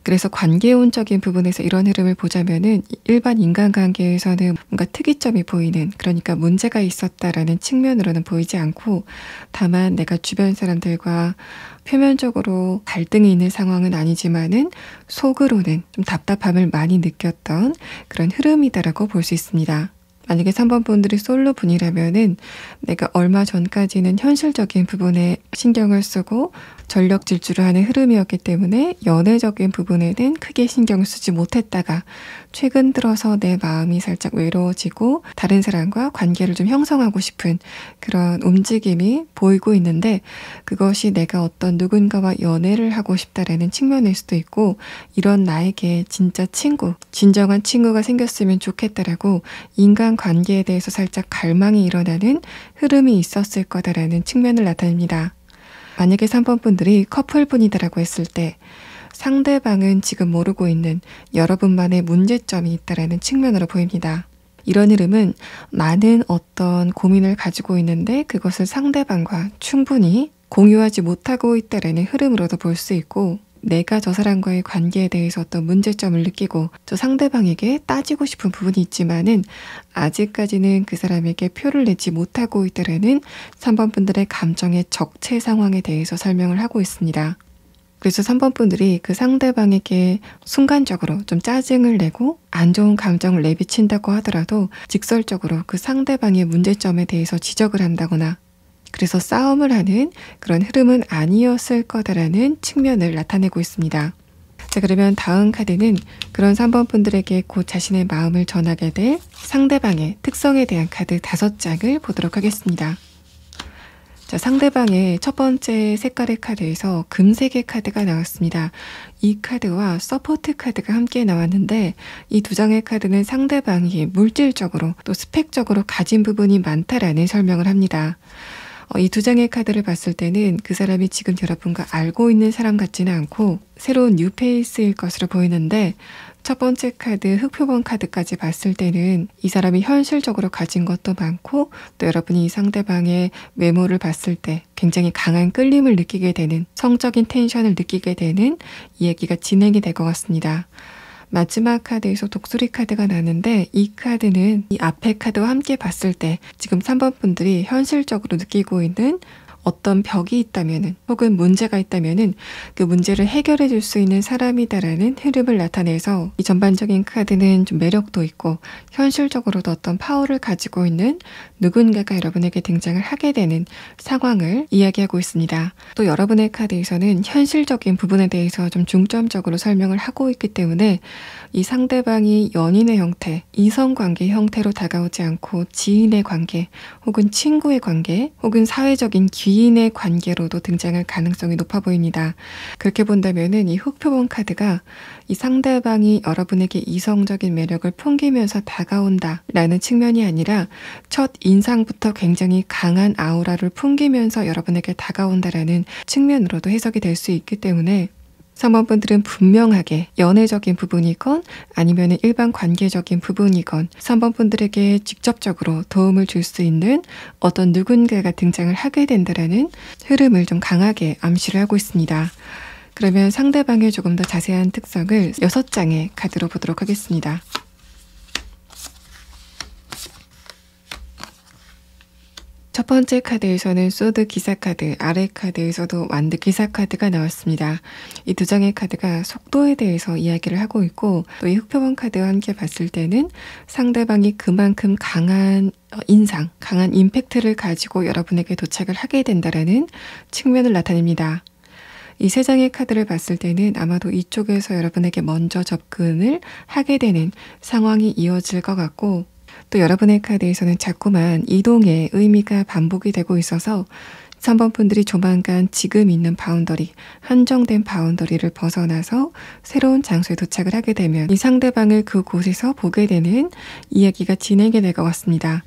그래서 관계운적인 부분에서 이런 흐름을 보자면은 일반 인간관계에서는 뭔가 특이점이 보이는, 그러니까 문제가 있었다라는 측면으로는 보이지 않고, 다만 내가 주변 사람들과 표면적으로 갈등이 있는 상황은 아니지만은 속으로는 좀 답답함을 많이 느꼈던 그런 흐름이다라고 볼 수 있습니다. 만약에 3번 분들이 솔로 분이라면은 내가 얼마 전까지는 현실적인 부분에 신경을 쓰고 전력 질주를 하는 흐름이었기 때문에 연애적인 부분에는 크게 신경을 쓰지 못했다가 최근 들어서 내 마음이 살짝 외로워지고 다른 사람과 관계를 좀 형성하고 싶은 그런 움직임이 보이고 있는데, 그것이 내가 어떤 누군가와 연애를 하고 싶다라는 측면일 수도 있고, 이런 나에게 진짜 친구, 진정한 친구가 생겼으면 좋겠다라고 인간 관계에 대해서 살짝 갈망이 일어나는 흐름이 있었을 거다라는 측면을 나타냅니다. 만약에 3번 분들이 커플분이다라고 했을 때 상대방은 지금 모르고 있는 여러분만의 문제점이 있다라는 측면으로 보입니다. 이런 흐름은 많은 어떤 고민을 가지고 있는데 그것을 상대방과 충분히 공유하지 못하고 있다라는 흐름으로도 볼 수 있고, 내가 저 사람과의 관계에 대해서 어떤 문제점을 느끼고 저 상대방에게 따지고 싶은 부분이 있지만은 아직까지는 그 사람에게 표를 내지 못하고 있다라는 3번 분들의 감정의 적체 상황에 대해서 설명을 하고 있습니다. 그래서 3번 분들이 그 상대방에게 순간적으로 좀 짜증을 내고 안 좋은 감정을 내비친다고 하더라도 직설적으로 그 상대방의 문제점에 대해서 지적을 한다거나, 그래서 싸움을 하는 그런 흐름은 아니었을 거다라는 측면을 나타내고 있습니다. 자, 그러면 다음 카드는 그런 3번 분들에게 곧 자신의 마음을 전하게 될 상대방의 특성에 대한 카드 5장을 보도록 하겠습니다. 자, 상대방의 첫 번째 색깔의 카드에서 금색의 카드가 나왔습니다. 이 카드와 서포트 카드가 함께 나왔는데, 이 두 장의 카드는 상대방이 물질적으로 또 스펙적으로 가진 부분이 많다라는 설명을 합니다. 이 두 장의 카드를 봤을 때는 그 사람이 지금 여러분과 알고 있는 사람 같지는 않고 새로운 뉴페이스일 것으로 보이는데, 첫 번째 카드 흑표본 카드까지 봤을 때는 이 사람이 현실적으로 가진 것도 많고 또 여러분이 이 상대방의 외모를 봤을 때 굉장히 강한 끌림을 느끼게 되는 성적인 텐션을 느끼게 되는 이야기가 진행이 될 것 같습니다. 마지막 카드에서 독수리 카드가 나는데 이 카드는 이 앞에 카드와 함께 봤을 때 지금 3번 분들이 현실적으로 느끼고 있는 어떤 벽이 있다면은 혹은 문제가 있다면은 그 문제를 해결해 줄 수 있는 사람이다라는 흐름을 나타내서 이 전반적인 카드는 좀 매력도 있고 현실적으로도 어떤 파워를 가지고 있는 누군가가 여러분에게 등장을 하게 되는 상황을 이야기하고 있습니다. 또 여러분의 카드에서는 현실적인 부분에 대해서 좀 중점적으로 설명을 하고 있기 때문에 이 상대방이 연인의 형태, 이성관계 형태로 다가오지 않고 지인의 관계 혹은 친구의 관계 혹은 사회적인 기인의 관계로도 등장할 가능성이 높아 보입니다. 그렇게 본다면은 이 흑표본 카드가 이 상대방이 여러분에게 이성적인 매력을 풍기면서 다가온다 라는 측면이 아니라 첫 인상부터 굉장히 강한 아우라를 풍기면서 여러분에게 다가온다라는 측면으로도 해석이 될 수 있기 때문에 3번 분들은 분명하게 연애적인 부분이건 아니면 일반 관계적인 부분이건 3번 분들에게 직접적으로 도움을 줄 수 있는 어떤 누군가가 등장을 하게 된다라는 흐름을 좀 강하게 암시를 하고 있습니다. 그러면 상대방의 조금 더 자세한 특성을 6장의 카드로 보도록 하겠습니다. 첫 번째 카드에서는 소드 기사 카드, 아래 카드에서도 완드 기사 카드가 나왔습니다. 이 두 장의 카드가 속도에 대해서 이야기를 하고 있고 또 이 흑표본 카드와 함께 봤을 때는 상대방이 그만큼 강한 인상, 강한 임팩트를 가지고 여러분에게 도착을 하게 된다라는 측면을 나타냅니다. 이 세 장의 카드를 봤을 때는 아마도 이쪽에서 여러분에게 먼저 접근을 하게 되는 상황이 이어질 것 같고 또 여러분의 카드에서는 자꾸만 이동의 의미가 반복이 되고 있어서 3번 분들이 조만간 지금 있는 바운더리, 한정된 바운더리를 벗어나서 새로운 장소에 도착을 하게 되면 이 상대방을 그곳에서 보게 되는 이야기가 진행이 될 것 같습니다.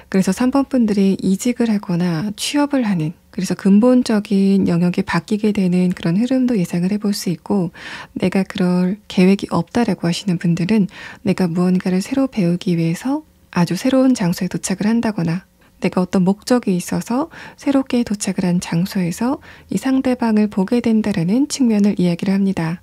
그래서 3번 분들이 이직을 하거나 취업을 하는 그래서 근본적인 영역이 바뀌게 되는 그런 흐름도 예상을 해볼 수 있고 내가 그럴 계획이 없다라고 하시는 분들은 내가 무언가를 새로 배우기 위해서 아주 새로운 장소에 도착을 한다거나 내가 어떤 목적이 있어서 새롭게 도착을 한 장소에서 이 상대방을 보게 된다라는 측면을 이야기를 합니다.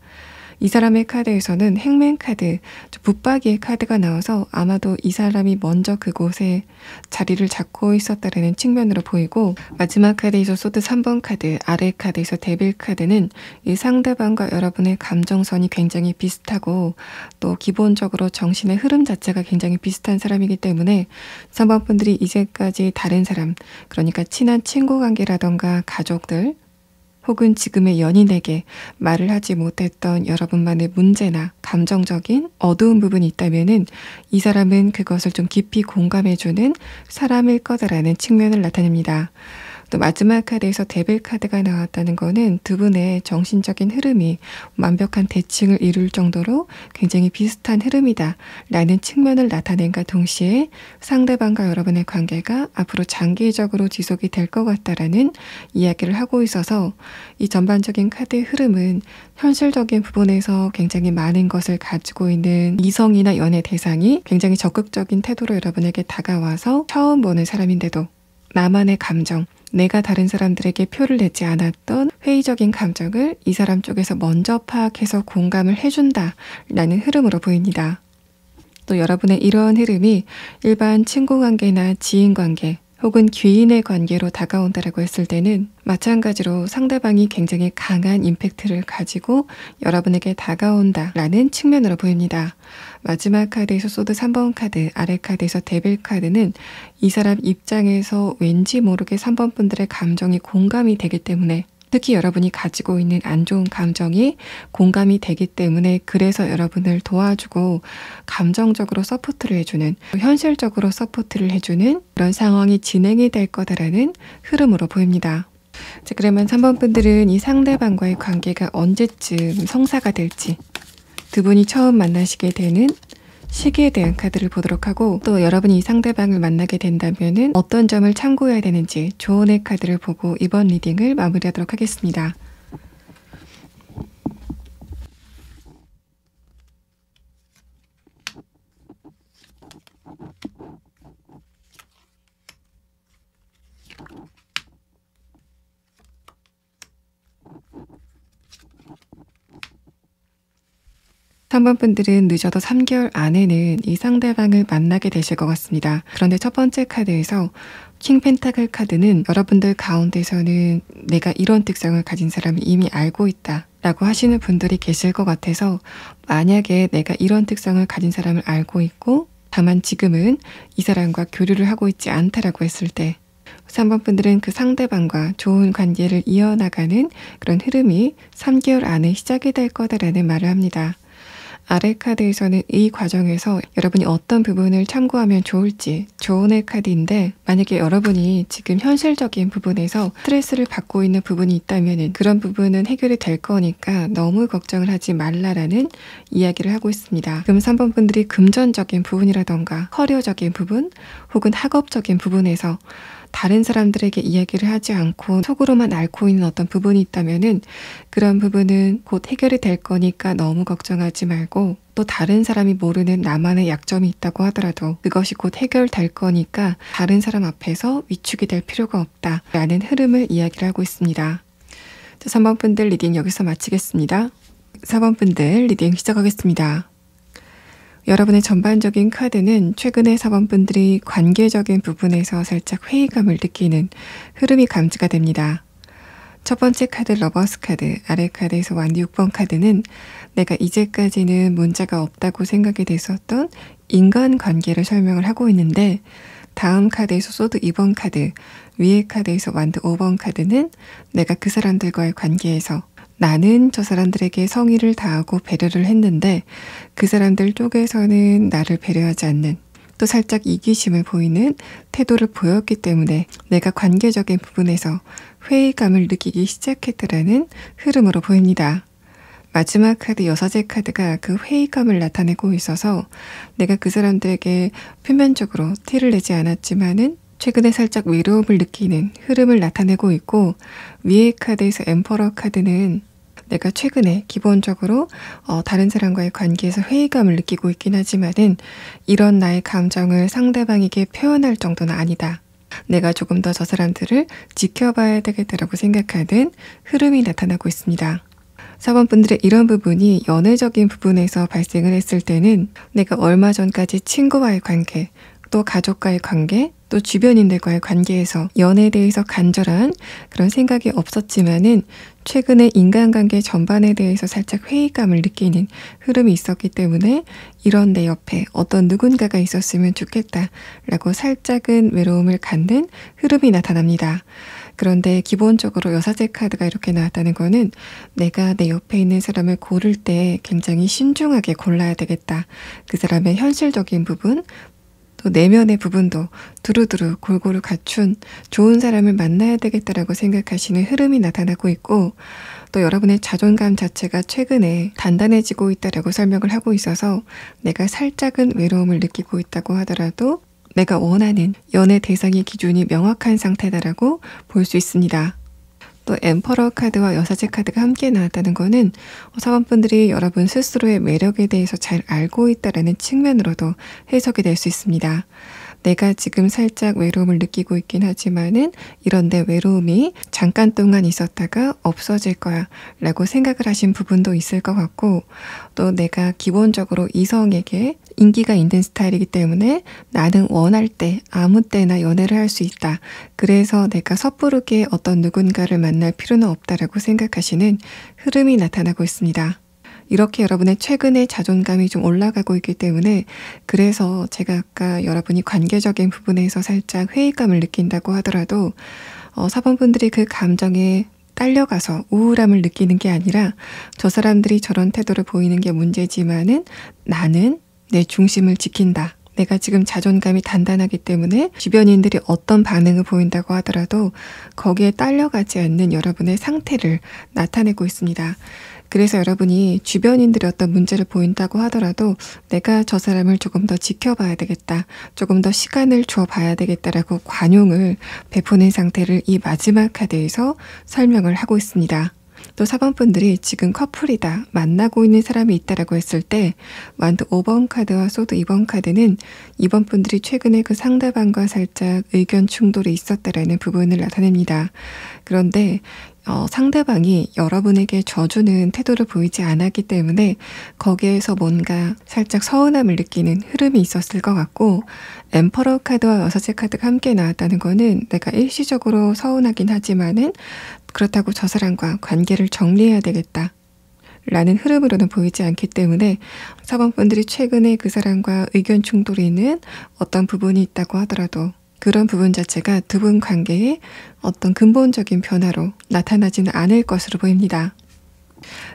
이 사람의 카드에서는 행맨 카드, 붙박이의 카드가 나와서 아마도 이 사람이 먼저 그곳에 자리를 잡고 있었다라는 측면으로 보이고 마지막 카드에서 소드 3번 카드, 아래 카드에서 데빌 카드는 이 상대방과 여러분의 감정선이 굉장히 비슷하고 또 기본적으로 정신의 흐름 자체가 굉장히 비슷한 사람이기 때문에 3번 분들이 이제까지 다른 사람, 그러니까 친한 친구 관계라던가 가족들 혹은 지금의 연인에게 말을 하지 못했던 여러분만의 문제나 감정적인 어두운 부분이 있다면은 이 사람은 그것을 좀 깊이 공감해주는 사람일 거다라는 측면을 나타냅니다. 또 마지막 카드에서 데빌 카드가 나왔다는 거는 두 분의 정신적인 흐름이 완벽한 대칭을 이룰 정도로 굉장히 비슷한 흐름이다 라는 측면을 나타낸과 동시에 상대방과 여러분의 관계가 앞으로 장기적으로 지속이 될 것 같다라는 이야기를 하고 있어서 이 전반적인 카드의 흐름은 현실적인 부분에서 굉장히 많은 것을 가지고 있는 이성이나 연애 대상이 굉장히 적극적인 태도로 여러분에게 다가와서 처음 보는 사람인데도 나만의 감정, 내가 다른 사람들에게 표를 내지 않았던 회의적인 감정을 이 사람 쪽에서 먼저 파악해서 공감을 해준다 라는 흐름으로 보입니다. 또 여러분의 이러한 흐름이 일반 친구 관계나 지인 관계 혹은 귀인의 관계로 다가온다라고 했을 때는 마찬가지로 상대방이 굉장히 강한 임팩트를 가지고 여러분에게 다가온다라는 측면으로 보입니다. 마지막 카드에서 소드 3번 카드, 아래 카드에서 데빌 카드는 이 사람 입장에서 왠지 모르게 3번 분들의 감정이 공감이 되기 때문에 특히 여러분이 가지고 있는 안 좋은 감정이 공감이 되기 때문에 그래서 여러분을 도와주고 감정적으로 서포트를 해주는 현실적으로 서포트를 해주는 그런 상황이 진행이 될 거다라는 흐름으로 보입니다. 자, 그러면 3번 분들은 이 상대방과의 관계가 언제쯤 성사가 될지 두 분이 처음 만나시게 되는 시기에 대한 카드를 보도록 하고 또 여러분이 이 상대방을 만나게 된다면 어떤 점을 참고해야 되는지 조언의 카드를 보고 이번 리딩을 마무리하도록 하겠습니다. 3번 분들은 늦어도 3개월 안에는 이 상대방을 만나게 되실 것 같습니다. 그런데 첫 번째 카드에서 킹 펜타클 카드는 여러분들 가운데서는 내가 이런 특성을 가진 사람을 이미 알고 있다 라고 하시는 분들이 계실 것 같아서, 만약에 내가 이런 특성을 가진 사람을 알고 있고 다만 지금은 이 사람과 교류를 하고 있지 않다라고 했을 때 3번 분들은 그 상대방과 좋은 관계를 이어나가는 그런 흐름이 3개월 안에 시작이 될 거다라는 말을 합니다. 아래 카드에서는 이 과정에서 여러분이 어떤 부분을 참고하면 좋을지 조언의 카드인데, 만약에 여러분이 지금 현실적인 부분에서 스트레스를 받고 있는 부분이 있다면 그런 부분은 해결이 될 거니까 너무 걱정을 하지 말라라는 이야기를 하고 있습니다. 그럼 3번 분들이 금전적인 부분이라던가 커리어적인 부분 혹은 학업적인 부분에서 다른 사람들에게 이야기를 하지 않고 속으로만 앓고 있는 어떤 부분이 있다면은 그런 부분은 곧 해결이 될 거니까 너무 걱정하지 말고, 또 다른 사람이 모르는 나만의 약점이 있다고 하더라도 그것이 곧 해결될 거니까 다른 사람 앞에서 위축이 될 필요가 없다라는 흐름을 이야기를 하고 있습니다. 3번 분들 리딩 여기서 마치겠습니다. 4번 분들 리딩 시작하겠습니다. 여러분의 전반적인 카드는 최근에 4번 분들이 관계적인 부분에서 살짝 회의감을 느끼는 흐름이 감지가 됩니다. 첫 번째 카드 러버스 카드, 아래 카드에서 완드 6번 카드는 내가 이제까지는 문제가 없다고 생각이 됐었던 인간관계를 설명을 하고 있는데, 다음 카드에서 소드 2번 카드, 위에 카드에서 완드 5번 카드는 내가 그 사람들과의 관계에서 나는 저 사람들에게 성의를 다하고 배려를 했는데 그 사람들 쪽에서는 나를 배려하지 않는, 또 살짝 이기심을 보이는 태도를 보였기 때문에 내가 관계적인 부분에서 회의감을 느끼기 시작했더라는 흐름으로 보입니다. 마지막 카드 여섯의 카드가 그 회의감을 나타내고 있어서 내가 그 사람들에게 표면적으로 티를 내지 않았지만은 최근에 살짝 외로움을 느끼는 흐름을 나타내고 있고, 위의 카드에서 엠퍼러 카드는 내가 최근에 기본적으로 다른 사람과의 관계에서 회의감을 느끼고 있긴 하지만은 이런 나의 감정을 상대방에게 표현할 정도는 아니다. 내가 조금 더 저 사람들을 지켜봐야 되겠다라고 생각하는 흐름이 나타나고 있습니다. 4번 분들의 이런 부분이 연애적인 부분에서 발생을 했을 때는 내가 얼마 전까지 친구와의 관계, 또 가족과의 관계, 또 주변인들과의 관계에서 연애에 대해서 간절한 그런 생각이 없었지만은 최근에 인간관계 전반에 대해서 살짝 회의감을 느끼는 흐름이 있었기 때문에 이런 내 옆에 어떤 누군가가 있었으면 좋겠다라고 살짝은 외로움을 갖는 흐름이 나타납니다. 그런데 기본적으로 여사제 카드가 이렇게 나왔다는 거는 내가 내 옆에 있는 사람을 고를 때 굉장히 신중하게 골라야 되겠다. 그 사람의 현실적인 부분, 또 내면의 부분도 두루두루 골고루 갖춘 좋은 사람을 만나야 되겠다라고 생각하시는 흐름이 나타나고 있고, 또 여러분의 자존감 자체가 최근에 단단해지고 있다라고 설명을 하고 있어서 내가 살짝은 외로움을 느끼고 있다고 하더라도 내가 원하는 연애 대상의 기준이 명확한 상태다라고 볼 수 있습니다. 또 엠퍼러 카드와 여사제 카드가 함께 나왔다는 거는 사원분들이 여러분 스스로의 매력에 대해서 잘 알고 있다라는 측면으로도 해석이 될 수 있습니다. 내가 지금 살짝 외로움을 느끼고 있긴 하지만은 이런 내 외로움이 잠깐 동안 있었다가 없어질 거야 라고 생각을 하신 부분도 있을 것 같고, 또 내가 기본적으로 이성에게 인기가 있는 스타일이기 때문에 나는 원할 때 아무 때나 연애를 할 수 있다. 그래서 내가 섣부르게 어떤 누군가를 만날 필요는 없다라고 생각하시는 흐름이 나타나고 있습니다. 이렇게 여러분의 최근에 자존감이 좀 올라가고 있기 때문에, 그래서 제가 아까 여러분이 관계적인 부분에서 살짝 회의감을 느낀다고 하더라도 4번 분들이 그 감정에 딸려가서 우울함을 느끼는 게 아니라 저 사람들이 저런 태도를 보이는 게 문제지만은 나는 내 중심을 지킨다. 내가 지금 자존감이 단단하기 때문에 주변인들이 어떤 반응을 보인다고 하더라도 거기에 딸려가지 않는 여러분의 상태를 나타내고 있습니다. 그래서 여러분이 주변인들이 어떤 문제를 보인다고 하더라도 내가 저 사람을 조금 더 지켜봐야 되겠다, 조금 더 시간을 줘봐야 되겠다라고 관용을 베푸는 상태를 이 마지막 카드에서 설명을 하고 있습니다. 또 4번 분들이 지금 커플이다, 만나고 있는 사람이 있다라고 했을 때 완드 5번 카드와 소드 2번 카드는 2번 분들이 최근에 그 상대방과 살짝 의견 충돌이 있었다라는 부분을 나타냅니다. 그런데 상대방이 여러분에게 져주는 태도를 보이지 않았기 때문에 거기에서 뭔가 살짝 서운함을 느끼는 흐름이 있었을 것 같고, 엠퍼러 카드와 여섯의 카드가 함께 나왔다는 거는 내가 일시적으로 서운하긴 하지만은 그렇다고 저 사람과 관계를 정리해야 되겠다 라는 흐름으로는 보이지 않기 때문에, 사번분들이 최근에 그 사람과 의견 충돌이 있는 어떤 부분이 있다고 하더라도 그런 부분 자체가 두 분 관계에 어떤 근본적인 변화로 나타나지는 않을 것으로 보입니다.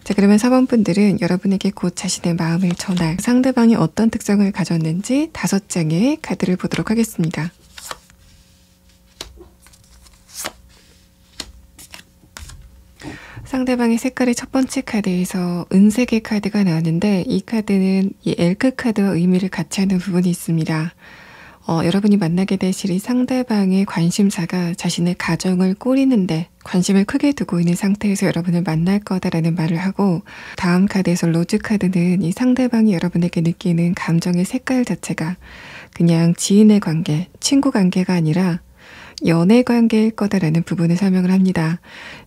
자, 그러면 4번분들은 여러분에게 곧 자신의 마음을 전할 상대방이 어떤 특성을 가졌는지 5장의 카드를 보도록 하겠습니다. 상대방의 색깔의 첫 번째 카드에서 은색의 카드가 나왔는데, 이 카드는 이 엘크 카드와 의미를 같이 하는 부분이 있습니다. 여러분이 만나게 되실 이 상대방의 관심사가 자신의 가정을 꾸리는데 관심을 크게 두고 있는 상태에서 여러분을 만날 거다라는 말을 하고, 다음 카드에서 로즈 카드는 이 상대방이 여러분에게 느끼는 감정의 색깔 자체가 그냥 지인의 관계, 친구 관계가 아니라 연애 관계일 거다라는 부분을 설명을 합니다.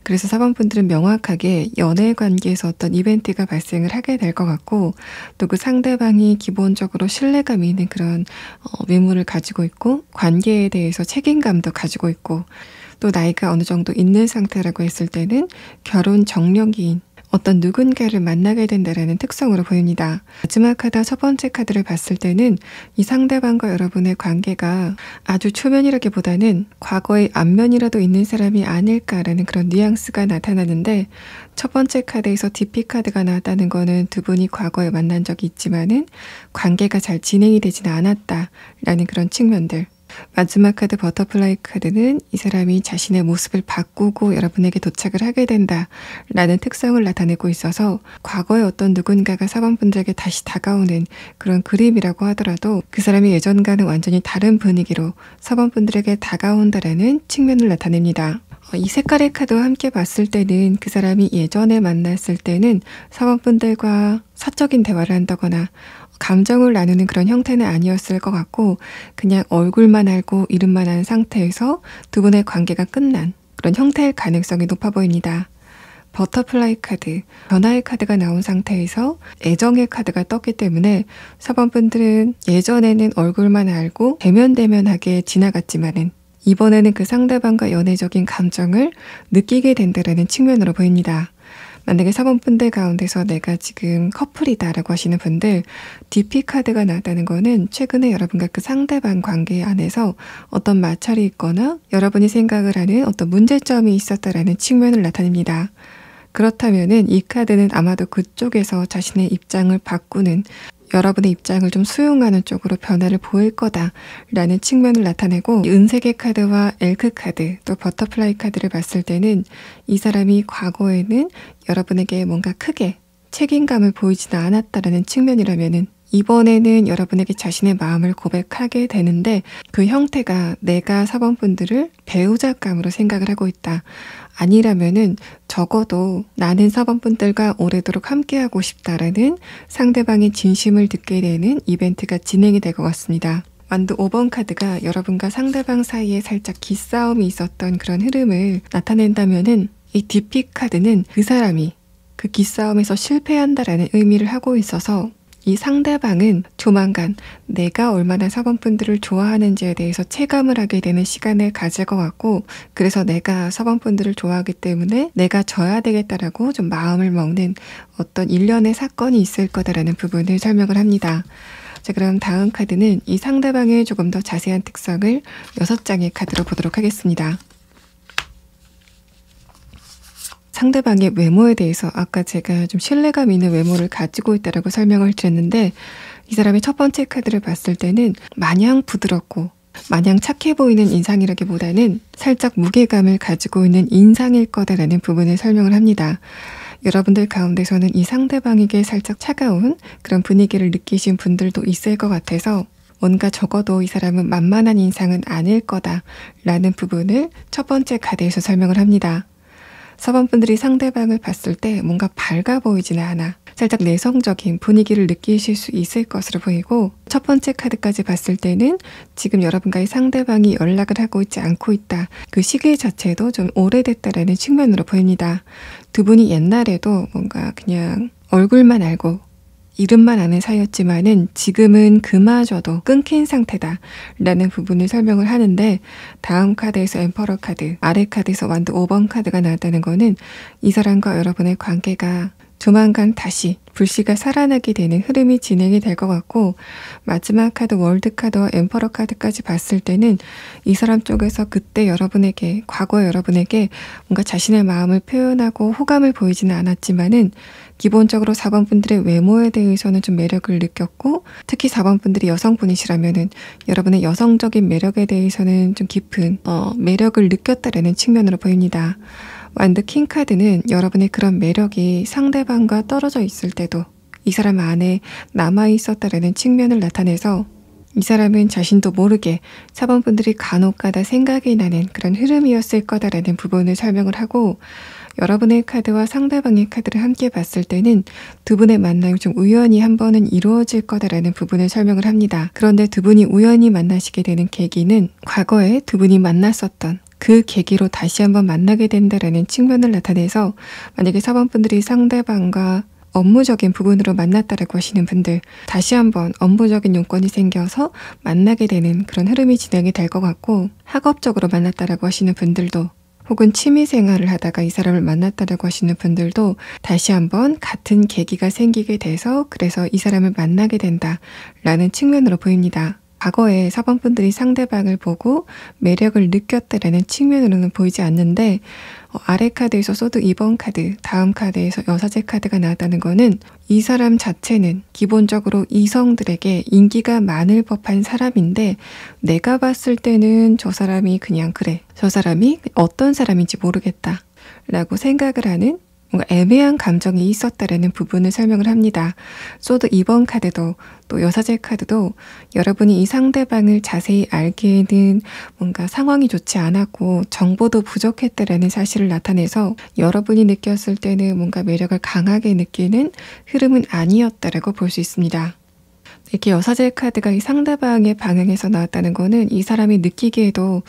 그래서 4번분들은 명확하게 연애 관계에서 어떤 이벤트가 발생을 하게 될 것 같고, 또 그 상대방이 기본적으로 신뢰감이 있는 그런 외모를 가지고 있고, 관계에 대해서 책임감도 가지고 있고, 또 나이가 어느 정도 있는 상태라고 했을 때는 결혼 적령기인 어떤 누군가를 만나게 된다라는 특성으로 보입니다. 마지막 카드, 첫 번째 카드를 봤을 때는 이 상대방과 여러분의 관계가 아주 초면이라기보다는 과거의 앞면이라도 있는 사람이 아닐까라는 그런 뉘앙스가 나타나는데, 첫 번째 카드에서 DP 카드가 나왔다는 거는 두 분이 과거에 만난 적이 있지만은 관계가 잘 진행이 되지는 않았다라는 그런 측면들. 마지막 카드 버터플라이 카드는 이 사람이 자신의 모습을 바꾸고 여러분에게 도착을 하게 된다라는 특성을 나타내고 있어서, 과거의 어떤 누군가가 4번분들에게 다시 다가오는 그런 그림이라고 하더라도 그 사람이 예전과는 완전히 다른 분위기로 4번분들에게 다가온다라는 측면을 나타냅니다. 이 색깔의 카드와 함께 봤을 때는 그 사람이 예전에 만났을 때는 4번분들과 사적인 대화를 한다거나 감정을 나누는 그런 형태는 아니었을 것 같고, 그냥 얼굴만 알고 이름만 아는 상태에서 두 분의 관계가 끝난 그런 형태일 가능성이 높아 보입니다. 버터플라이 카드, 변화의 카드가 나온 상태에서 애정의 카드가 떴기 때문에 4번분들은 예전에는 얼굴만 알고 대면대면하게 지나갔지만은 이번에는 그 상대방과 연애적인 감정을 느끼게 된다는 측면으로 보입니다. 만약에 4번분들 가운데서 내가 지금 커플이다라고 하시는 분들, DP 카드가 나왔다는 거는 최근에 여러분과 그 상대방 관계 안에서 어떤 마찰이 있거나 여러분이 생각을 하는 어떤 문제점이 있었다라는 측면을 나타냅니다. 그렇다면은 이 카드는 아마도 그쪽에서 자신의 입장을 바꾸는, 여러분의 입장을 좀 수용하는 쪽으로 변화를 보일 거다라는 측면을 나타내고, 은색의 카드와 엘크 카드, 또 버터플라이 카드를 봤을 때는 이 사람이 과거에는 여러분에게 뭔가 크게 책임감을 보이지는 않았다라는 측면이라면은 이번에는 여러분에게 자신의 마음을 고백하게 되는데, 그 형태가 내가 4번분들을 배우자감으로 생각을 하고 있다, 아니라면은 적어도 나는 4번분들과 오래도록 함께하고 싶다라는 상대방의 진심을 듣게 되는 이벤트가 진행이 될 것 같습니다. 완두 5번 카드가 여러분과 상대방 사이에 살짝 기싸움이 있었던 그런 흐름을 나타낸다면은, 이 DP 카드는 그 사람이 그 기싸움에서 실패한다라는 의미를 하고 있어서, 이 상대방은 조만간 내가 얼마나 4번분들을 좋아하는지에 대해서 체감을 하게 되는 시간을 가질 것 같고, 그래서 내가 4번분들을 좋아하기 때문에 내가 져야 되겠다라고 좀 마음을 먹는 어떤 일련의 사건이 있을 거다라는 부분을 설명을 합니다. 자, 그럼 다음 카드는 이 상대방의 조금 더 자세한 특성을 6장의 카드로 보도록 하겠습니다. 상대방의 외모에 대해서 아까 제가 좀 신뢰감 있는 외모를 가지고 있다라고 설명을 드렸는데, 이 사람의 첫 번째 카드를 봤을 때는 마냥 부드럽고 마냥 착해 보이는 인상이라기보다는 살짝 무게감을 가지고 있는 인상일 거다라는 부분을 설명을 합니다. 여러분들 가운데서는 이 상대방에게 살짝 차가운 그런 분위기를 느끼신 분들도 있을 것 같아서, 뭔가 적어도 이 사람은 만만한 인상은 아닐 거다라는 부분을 첫 번째 카드에서 설명을 합니다. 4번분들이 상대방을 봤을 때 뭔가 밝아 보이지는 않아. 살짝 내성적인 분위기를 느끼실 수 있을 것으로 보이고, 첫 번째 카드까지 봤을 때는 지금 여러분과의 상대방이 연락을 하고 있지 않고 있다. 그 시기 자체도 좀 오래됐다라는 측면으로 보입니다. 두 분이 옛날에도 뭔가 그냥 얼굴만 알고 이름만 아는 사이였지만은 지금은 그마저도 끊긴 상태다라는 부분을 설명을 하는데, 다음 카드에서 엠퍼러 카드, 아래 카드에서 완드 5번 카드가 나왔다는 거는 이 사람과 여러분의 관계가 조만간 다시 불씨가 살아나게 되는 흐름이 진행이 될 것 같고, 마지막 카드 월드 카드와 엠퍼러 카드까지 봤을 때는 이 사람 쪽에서 그때 여러분에게, 과거 여러분에게 뭔가 자신의 마음을 표현하고 호감을 보이지는 않았지만은 기본적으로 4번 분들의 외모에 대해서는 좀 매력을 느꼈고, 특히 4번 분들이 여성분이시라면은 여러분의 여성적인 매력에 대해서는 좀 깊은 매력을 느꼈다라는 측면으로 보입니다. 완드 킹 카드는 여러분의 그런 매력이 상대방과 떨어져 있을 때도 이 사람 안에 남아있었다라는 측면을 나타내서, 이 사람은 자신도 모르게 4번 분들이 간혹가다 생각이 나는 그런 흐름이었을 거다라는 부분을 설명을 하고, 여러분의 카드와 상대방의 카드를 함께 봤을 때는 두 분의 만남이 좀 우연히 한 번은 이루어질 거다라는 부분을 설명을 합니다. 그런데 두 분이 우연히 만나시게 되는 계기는 과거에 두 분이 만났었던 그 계기로 다시 한번 만나게 된다라는 측면을 나타내서, 만약에 4번 분들이 상대방과 업무적인 부분으로 만났다라고 하시는 분들, 다시 한번 업무적인 용건이 생겨서 만나게 되는 그런 흐름이 진행이 될 것 같고, 학업적으로 만났다라고 하시는 분들도, 혹은 취미생활을 하다가 이 사람을 만났다라고 하시는 분들도 다시 한번 같은 계기가 생기게 돼서 그래서 이 사람을 만나게 된다라는 측면으로 보입니다. 과거에 4번 분들이 상대방을 보고 매력을 느꼈다라는 측면으로는 보이지 않는데, 아래 카드에서 소드 2번 카드, 다음 카드에서 여사제 카드가 나왔다는 거는 이 사람 자체는 기본적으로 이성들에게 인기가 많을 법한 사람인데, 내가 봤을 때는 저 사람이 그냥 그래, 저 사람이 어떤 사람인지 모르겠다 라고 생각을 하는 뭔가 애매한 감정이 있었다라는 부분을 설명을 합니다. 소드 2번 카드도 또 여사제 카드도 여러분이 이 상대방을 자세히 알기에는 뭔가 상황이 좋지 않았고 정보도 부족했다라는 사실을 나타내서 여러분이 느꼈을 때는 뭔가 매력을 강하게 느끼는 흐름은 아니었다라고 볼 수 있습니다. 이렇게 여사제 카드가 이 상대방의 방향에서 나왔다는 거는 이 사람이 느끼기에도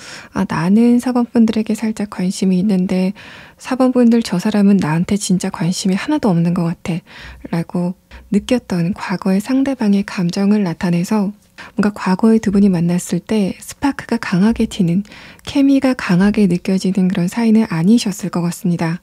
나는 4번 분들에게 살짝 관심이 있는데 4번 분들 저 사람은 나한테 진짜 관심이 하나도 없는 것 같아 라고 느꼈던 과거의 상대방의 감정을 나타내서, 뭔가 과거에 두 분이 만났을 때 스파크가 강하게 튀는, 케미가 강하게 느껴지는 그런 사이는 아니셨을 것 같습니다.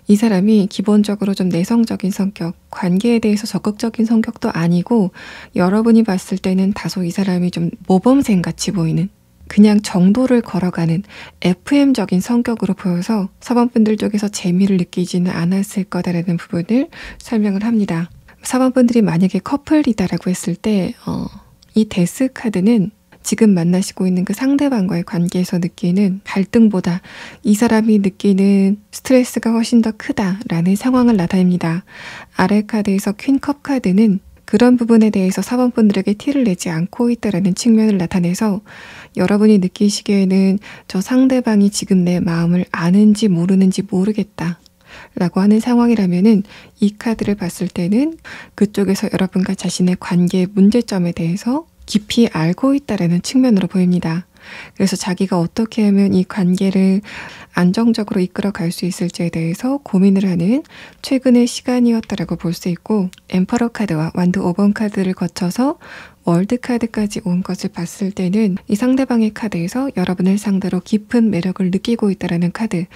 이 사람이 기본적으로 좀 내성적인 성격, 관계에 대해서 적극적인 성격도 아니고, 여러분이 봤을 때는 다소 이 사람이 좀 모범생 같이 보이는, 그냥 정도를 걸어가는 FM적인 성격으로 보여서 4번 분들 쪽에서 재미를 느끼지는 않았을 거다라는 부분을 설명을 합니다. 4번 분들이 만약에 커플이다라고 했을 때 이 데스 카드는 지금 만나시고 있는 그 상대방과의 관계에서 느끼는 갈등보다 이 사람이 느끼는 스트레스가 훨씬 더 크다라는 상황을 나타냅니다. 아래 카드에서 퀸컵 카드는 그런 부분에 대해서 4번 분들에게 티를 내지 않고 있다라는 측면을 나타내서, 여러분이 느끼시기에는 저 상대방이 지금 내 마음을 아는지 모르는지 모르겠다 라고 하는 상황이라면은 이 카드를 봤을 때는 그쪽에서 여러분과 자신의 관계의 문제점에 대해서 깊이 알고 있다라는 측면으로 보입니다. 그래서 자기가 어떻게 하면 이 관계를 안정적으로 이끌어 갈 수 있을지에 대해서 고민을 하는 최근의 시간이었다라고 볼 수 있고, 엠퍼러 카드와 완드 5번 카드를 거쳐서 월드 카드까지 온 것을 봤을 때는 이 상대방의 카드에서 여러분을 상대로 깊은 매력을 느끼고 있다라는 카드,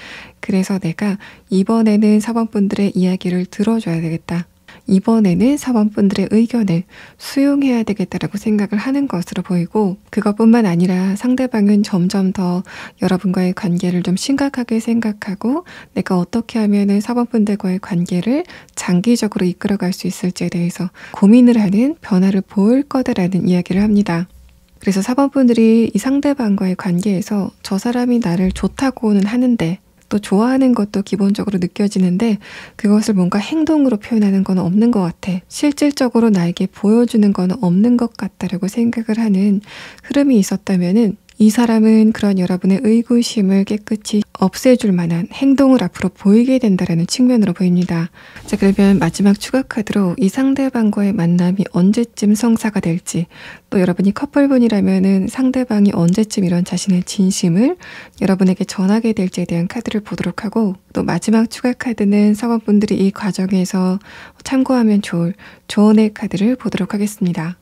그래서 내가 이번에는 4번 분들의 이야기를 들어줘야 되겠다, 이번에는 4번 분들의 의견을 수용해야 되겠다라고 생각을 하는 것으로 보이고, 그것뿐만 아니라 상대방은 점점 더 여러분과의 관계를 좀 심각하게 생각하고 내가 어떻게 하면은 4번 분들과의 관계를 장기적으로 이끌어갈 수 있을지에 대해서 고민을 하는 변화를 보일 거다라는 이야기를 합니다. 그래서 4번 분들이 이 상대방과의 관계에서 저 사람이 나를 좋다고는 하는데, 또 좋아하는 것도 기본적으로 느껴지는데 그것을 뭔가 행동으로 표현하는 건 없는 것 같아, 실질적으로 나에게 보여주는 건 없는 것 같다라고 생각을 하는 흐름이 있었다면은, 이 사람은 그런 여러분의 의구심을 깨끗이 없애줄 만한 행동을 앞으로 보이게 된다는 측면으로 보입니다. 자, 그러면 마지막 추가 카드로 이 상대방과의 만남이 언제쯤 성사가 될지, 또 여러분이 커플분이라면 상대방이 언제쯤 이런 자신의 진심을 여러분에게 전하게 될지에 대한 카드를 보도록 하고, 또 마지막 추가 카드는 사원분들이 이 과정에서 참고하면 좋을 조언의 카드를 보도록 하겠습니다.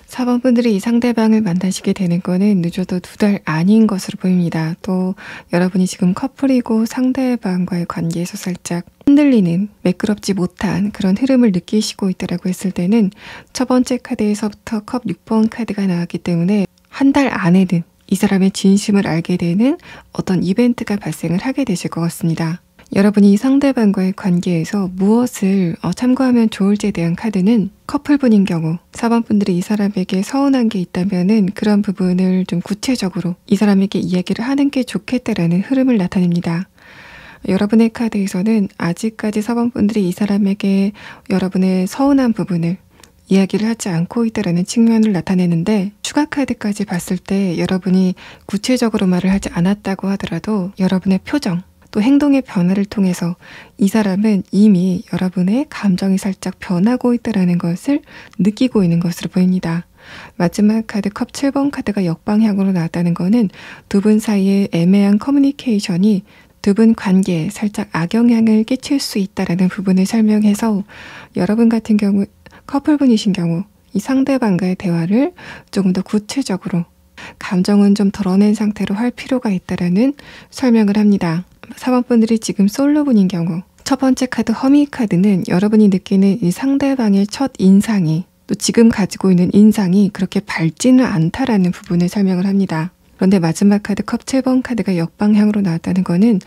사원분들이 이 상대방을 만나시게 되는 거는 늦어도 2달 아닌 것으로 보입니다. 또 여러분이 지금 커플이고 상대방과의 관계에서 살짝 흔들리는, 매끄럽지 못한 그런 흐름을 느끼시고 있다고 했을 때는 첫 번째 카드에서부터 컵 6번 카드가 나왔기 때문에 한 달 안에는 이 사람의 진심을 알게 되는 어떤 이벤트가 발생을 하게 되실 것 같습니다. 여러분이 이 상대방과의 관계에서 무엇을 참고하면 좋을지에 대한 카드는 커플분인 경우 4번분들이 이 사람에게 서운한 게 있다면 그런 부분을 좀 구체적으로 이 사람에게 이야기를 하는 게 좋겠다라는 흐름을 나타냅니다. 여러분의 카드에서는 아직까지 4번분들이 이 사람에게 여러분의 서운한 부분을 이야기를 하지 않고 있다는 측면을 나타내는데, 추가 카드까지 봤을 때 여러분이 구체적으로 말을 하지 않았다고 하더라도 여러분의 표정, 또 행동의 변화를 통해서 이 사람은 이미 여러분의 감정이 살짝 변하고 있다는 것을 느끼고 있는 것으로 보입니다. 마지막 카드 컵 7번 카드가 역방향으로 나왔다는 것은 두 분 사이의 애매한 커뮤니케이션이 두 분 관계에 살짝 악영향을 끼칠 수 있다는 부분을 설명해서, 여러분 같은 경우 커플분이신 경우 이 상대방과의 대화를 조금 더 구체적으로 감정은 좀 덜어낸 상태로 할 필요가 있다는 설명을 합니다. 4번분들이 지금 솔로분인 경우 첫 번째 카드 허미 카드는 여러분이 느끼는 이 상대방의 첫 인상이, 또 지금 가지고 있는 인상이 그렇게 밝지는 않다라는 부분을 설명을 합니다. 그런데 마지막 카드 컵 7번 카드가 역방향으로 나왔다는 것은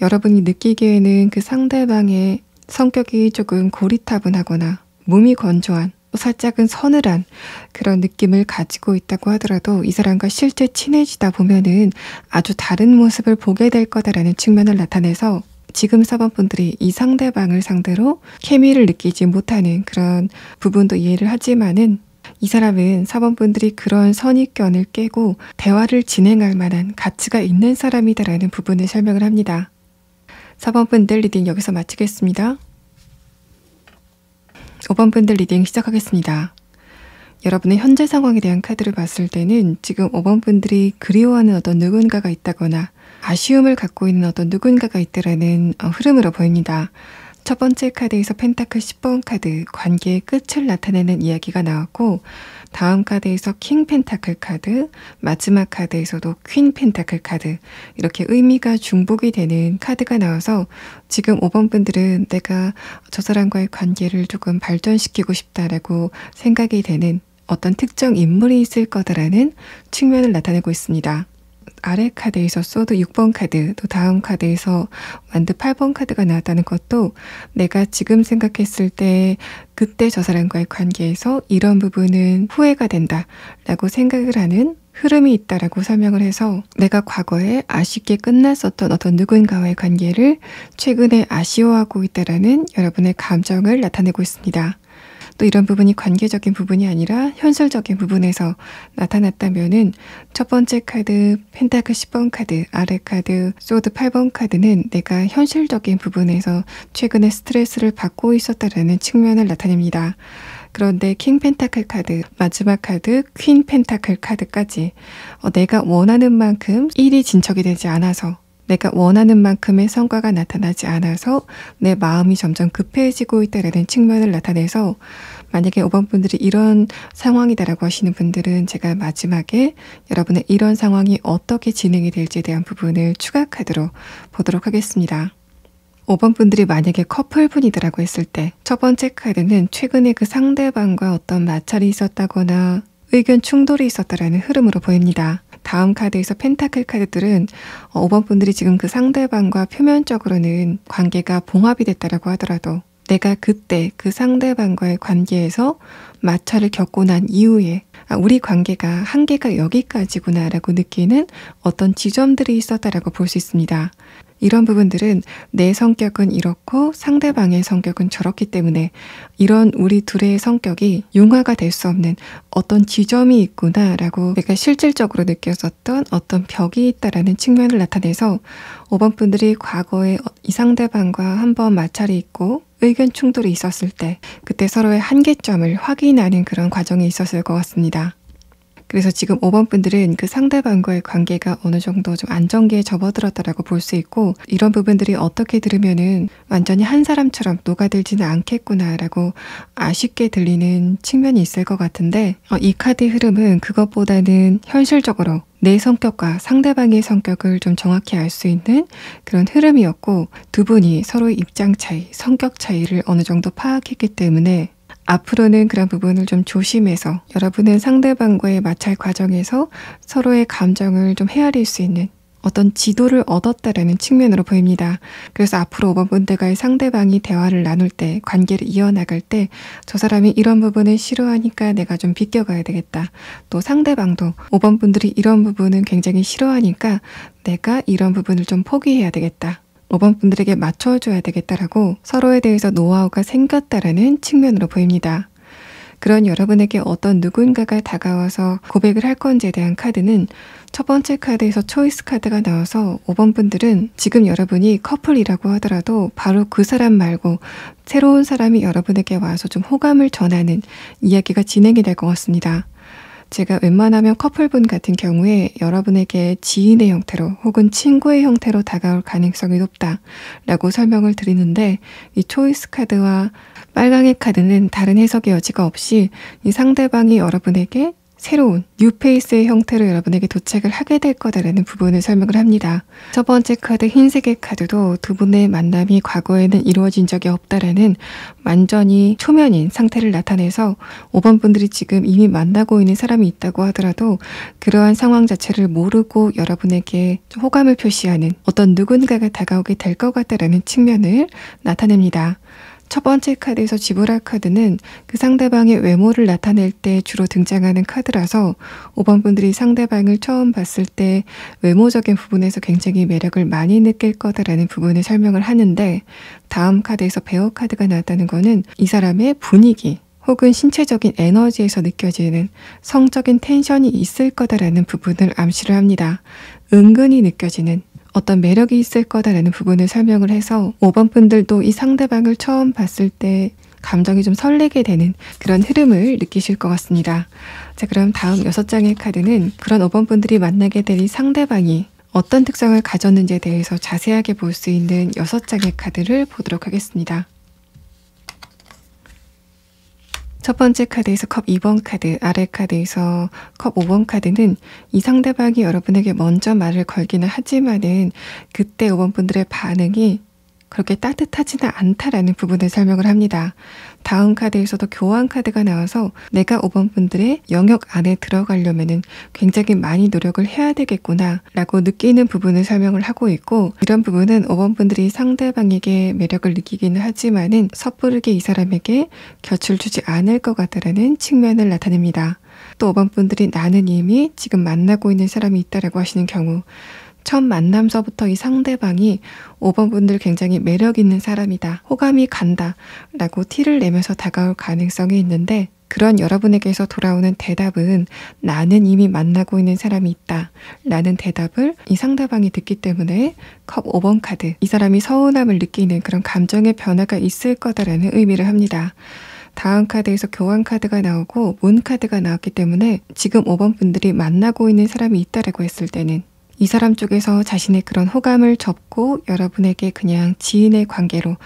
여러분이 느끼기에는 그 상대방의 성격이 조금 고리타분하거나 몸이 건조한, 살짝은 서늘한 그런 느낌을 가지고 있다고 하더라도 이 사람과 실제 친해지다 보면은 아주 다른 모습을 보게 될 거다라는 측면을 나타내서, 지금 4번분들이 이 상대방을 상대로 케미를 느끼지 못하는 그런 부분도 이해를 하지만은, 이 사람은 4번분들이 그런 선입견을 깨고 대화를 진행할 만한 가치가 있는 사람이다라는 부분을 설명을 합니다. 4번분들 리딩 여기서 마치겠습니다. 5번분들 리딩 시작하겠습니다. 여러분의 현재 상황에 대한 카드를 봤을 때는 지금 5번분들이 그리워하는 어떤 누군가가 있다거나 아쉬움을 갖고 있는 어떤 누군가가 있다라는 흐름으로 보입니다. 첫 번째 카드에서 펜타클 10번 카드, 관계의 끝을 나타내는 이야기가 나왔고, 다음 카드에서 킹 펜타클 카드, 마지막 카드에서도 퀸 펜타클 카드, 이렇게 의미가 중복이 되는 카드가 나와서 지금 5번분들은 내가 저 사람과의 관계를 조금 발전시키고 싶다라고 생각이 되는 어떤 특정 인물이 있을 거다라는 측면을 나타내고 있습니다. 아래 카드에서 소드 6번 카드, 또 다음 카드에서 완드 8번 카드가 나왔다는 것도 내가 지금 생각했을 때 그때 저 사람과의 관계에서 이런 부분은 후회가 된다 라고 생각을 하는 흐름이 있다라고 설명을 해서, 내가 과거에 아쉽게 끝났었던 어떤 누군가와의 관계를 최근에 아쉬워하고 있다라는 여러분의 감정을 나타내고 있습니다. 또 이런 부분이 관계적인 부분이 아니라 현실적인 부분에서 나타났다면은 첫 번째 카드 펜타클 10번 카드, 아래 카드 소드 8번 카드는 내가 현실적인 부분에서 최근에 스트레스를 받고 있었다라는 측면을 나타냅니다. 그런데 킹 펜타클 카드, 마지막 카드 퀸 펜타클 카드까지 내가 원하는 만큼 일이 진척이 되지 않아서, 내가 원하는 만큼의 성과가 나타나지 않아서 내 마음이 점점 급해지고 있다는 측면을 나타내서, 만약에 5번분들이 이런 상황이다라고 하시는 분들은 제가 마지막에 여러분의 이런 상황이 어떻게 진행이 될지에 대한 부분을 추가 카드로 보도록 하겠습니다. 5번분들이 만약에 커플분이다라고 했을 때 첫 번째 카드는 최근에 그 상대방과 어떤 마찰이 있었다거나 의견 충돌이 있었다라는 흐름으로 보입니다. 다음 카드에서 펜타클 카드들은 5번분들이 지금 그 상대방과 표면적으로는 관계가 봉합이 됐다라고 하더라도 내가 그때 그 상대방과의 관계에서 마찰을 겪고 난 이후에 우리 관계가 한계가 여기까지구나 라고 느끼는 어떤 지점들이 있었다라고 볼 수 있습니다. 이런 부분들은 내 성격은 이렇고 상대방의 성격은 저렇기 때문에 이런 우리 둘의 성격이 융화가 될 수 없는 어떤 지점이 있구나라고 내가 실질적으로 느꼈었던 어떤 벽이 있다라는 측면을 나타내서 5번 분들이 과거에 이 상대방과 한번 마찰이 있고 의견 충돌이 있었을 때 그때 서로의 한계점을 확인하는 그런 과정이 있었을 것 같습니다. 그래서 지금 5번 분들은 그 상대방과의 관계가 어느 정도 좀 안정기에 접어들었다라고 볼 수 있고 이런 부분들이 어떻게 들으면은 완전히 한 사람처럼 녹아들지는 않겠구나라고 아쉽게 들리는 측면이 있을 것 같은데 이 카드의 흐름은 그것보다는 현실적으로 내 성격과 상대방의 성격을 좀 정확히 알 수 있는 그런 흐름이었고 두 분이 서로의 입장 차이, 성격 차이를 어느 정도 파악했기 때문에 앞으로는 그런 부분을 좀 조심해서 여러분은 상대방과의 마찰 과정에서 서로의 감정을 좀 헤아릴 수 있는 어떤 지도를 얻었다라는 측면으로 보입니다. 그래서 앞으로 5번 분들과의 상대방이 대화를 나눌 때, 관계를 이어나갈 때 저 사람이 이런 부분을 싫어하니까 내가 좀 비껴가야 되겠다. 또 상대방도 5번 분들이 이런 부분은 굉장히 싫어하니까 내가 이런 부분을 좀 포기해야 되겠다. 5번 분들에게 맞춰줘야 되겠다라고 서로에 대해서 노하우가 생겼다라는 측면으로 보입니다. 그런 여러분에게 어떤 누군가가 다가와서 고백을 할 건지에 대한 카드는 첫 번째 카드에서 초이스 카드가 나와서 5번 분들은 지금 여러분이 커플이라고 하더라도 바로 그 사람 말고 새로운 사람이 여러분에게 와서 좀 호감을 전하는 이야기가 진행이 될 것 같습니다. 제가 웬만하면 커플분 같은 경우에 여러분에게 지인의 형태로 혹은 친구의 형태로 다가올 가능성이 높다라고 설명을 드리는데 이 초이스 카드와 빨강의 카드는 다른 해석의 여지가 없이 이 상대방이 여러분에게 새로운 뉴페이스의 형태로 여러분에게 도착을 하게 될 거다라는 부분을 설명을 합니다. 첫 번째 카드 흰색의 카드도 두 분의 만남이 과거에는 이루어진 적이 없다라는 완전히 초면인 상태를 나타내서 5번 분들이 지금 이미 만나고 있는 사람이 있다고 하더라도 그러한 상황 자체를 모르고 여러분에게 호감을 표시하는 어떤 누군가가 다가오게 될 것 같다라는 측면을 나타냅니다. 첫 번째 카드에서 지브라 카드는 그 상대방의 외모를 나타낼 때 주로 등장하는 카드라서 5번 분들이 상대방을 처음 봤을 때 외모적인 부분에서 굉장히 매력을 많이 느낄 거다라는 부분을 설명을 하는데 다음 카드에서 베어 카드가 나왔다는 거는 이 사람의 분위기 혹은 신체적인 에너지에서 느껴지는 성적인 텐션이 있을 거다라는 부분을 암시를 합니다. 은근히 느껴지는 어떤 매력이 있을 거다라는 부분을 설명을 해서 5번 분들도 이 상대방을 처음 봤을 때 감정이 좀 설레게 되는 그런 흐름을 느끼실 것 같습니다. 자, 그럼 다음 6장의 카드는 그런 5번 분들이 만나게 될 이 상대방이 어떤 특성을 가졌는지에 대해서 자세하게 볼 수 있는 6장의 카드를 보도록 하겠습니다. 첫 번째 카드에서 컵 2번 카드, 아래 카드에서 컵 5번 카드는 이 상대방이 여러분에게 먼저 말을 걸기는 하지만은 그때 5번 분들의 반응이 그렇게 따뜻하지는 않다라는 부분을 설명을 합니다. 다음 카드에서도 교환 카드가 나와서 내가 5번 분들의 영역 안에 들어가려면은 굉장히 많이 노력을 해야 되겠구나 라고 느끼는 부분을 설명을 하고 있고 이런 부분은 5번 분들이 상대방에게 매력을 느끼기는 하지만은 섣부르게 이 사람에게 곁을 주지 않을 것 같다라는 측면을 나타냅니다. 또 5번 분들이 나는 이미 지금 만나고 있는 사람이 있다라고 하시는 경우 첫 만남서부터 이 상대방이 5번 분들 굉장히 매력 있는 사람이다, 호감이 간다 라고 티를 내면서 다가올 가능성이 있는데 그런 여러분에게서 돌아오는 대답은 나는 이미 만나고 있는 사람이 있다 라는 대답을 이 상대방이 듣기 때문에 컵 5번 카드, 이 사람이 서운함을 느끼는 그런 감정의 변화가 있을 거다라는 의미를 합니다. 다음 카드에서 교환 카드가 나오고 문 카드가 나왔기 때문에 지금 5번 분들이 만나고 있는 사람이 있다라고 했을 때는 이 사람 쪽에서 자신의 그런 호감을 접고 여러분에게 그냥 지인의 관계로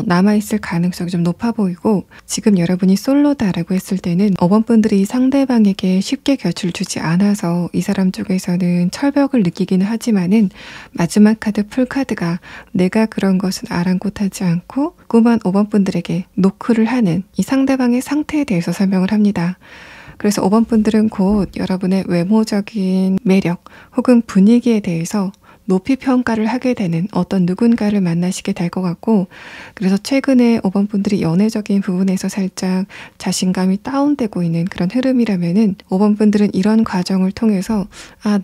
남아있을 가능성이 좀 높아 보이고 지금 여러분이 솔로다라고 했을 때는 5번 분들이 상대방에게 쉽게 곁을 주지 않아서 이 사람 쪽에서는 철벽을 느끼기는 하지만은 마지막 카드 풀카드가 내가 그런 것은 아랑곳하지 않고 자꾸만 5번 분들에게 노크를 하는 이 상대방의 상태에 대해서 설명을 합니다. 그래서 5번 분들은 곧 여러분의 외모적인 매력 혹은 분위기에 대해서 높이 평가를 하게 되는 어떤 누군가를 만나시게 될 것 같고, 그래서 최근에 5번 분들이 연애적인 부분에서 살짝 자신감이 다운되고 있는 그런 흐름이라면은 5번 분들은 이런 과정을 통해서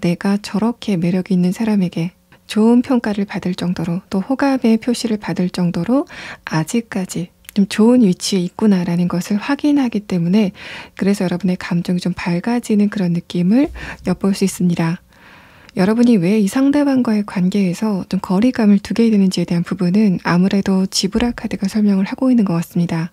내가 저렇게 매력이 있는 사람에게 좋은 평가를 받을 정도로, 또 호감의 표시를 받을 정도로 아직까지 좀 좋은 위치에 있구나라는 것을 확인하기 때문에, 그래서 여러분의 감정이 좀 밝아지는 그런 느낌을 엿볼 수 있습니다. 여러분이 왜 이 상대방과의 관계에서 좀 거리감을 두게 되는지에 대한 부분은 아무래도 지브라 카드가 설명을 하고 있는 것 같습니다.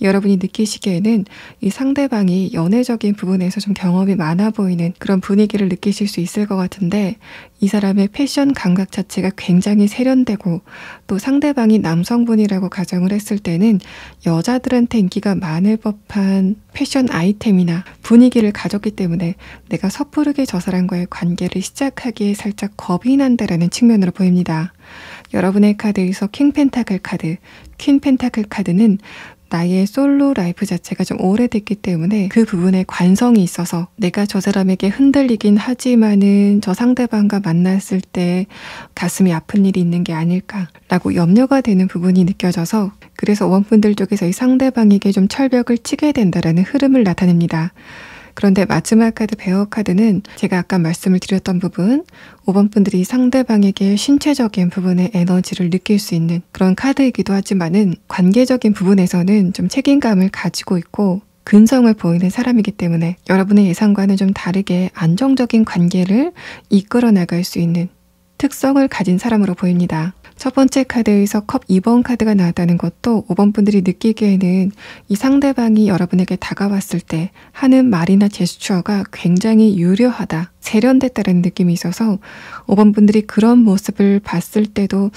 여러분이 느끼시기에는 이 상대방이 연애적인 부분에서 좀 경험이 많아 보이는 그런 분위기를 느끼실 수 있을 것 같은데, 이 사람의 패션 감각 자체가 굉장히 세련되고, 또 상대방이 남성분이라고 가정을 했을 때는 여자들한테 인기가 많을 법한 패션 아이템이나 분위기를 가졌기 때문에 내가 섣부르게 저 사람과의 관계를 시작하기에 살짝 겁이 난다라는 측면으로 보입니다. 여러분의 카드에서 킹 펜타클 카드, 퀸 펜타클 카드는 나의 솔로 라이프 자체가 좀 오래됐기 때문에 그 부분에 관성이 있어서 내가 저 사람에게 흔들리긴 하지만은 저 상대방과 만났을 때 가슴이 아픈 일이 있는 게 아닐까라고 염려가 되는 부분이 느껴져서, 그래서 원분들 쪽에서 이 상대방에게 좀 철벽을 치게 된다라는 흐름을 나타냅니다. 그런데 마지막 카드 베어 카드는 제가 아까 말씀을 드렸던 부분, 5번 분들이 상대방에게 신체적인 부분의 에너지를 느낄 수 있는 그런 카드이기도 하지만은 관계적인 부분에서는 좀 책임감을 가지고 있고 근성을 보이는 사람이기 때문에 여러분의 예상과는 좀 다르게 안정적인 관계를 이끌어 나갈 수 있는 특성을 가진 사람으로 보입니다. 첫 번째 카드에서 컵 2번 카드가 나왔다는 것도 5번 분들이 느끼기에는 이 상대방이 여러분에게 다가왔을 때 하는 말이나 제스처가 굉장히 유려하다, 세련됐다는 느낌이 있어서 5번 분들이 그런 모습을 봤을 때도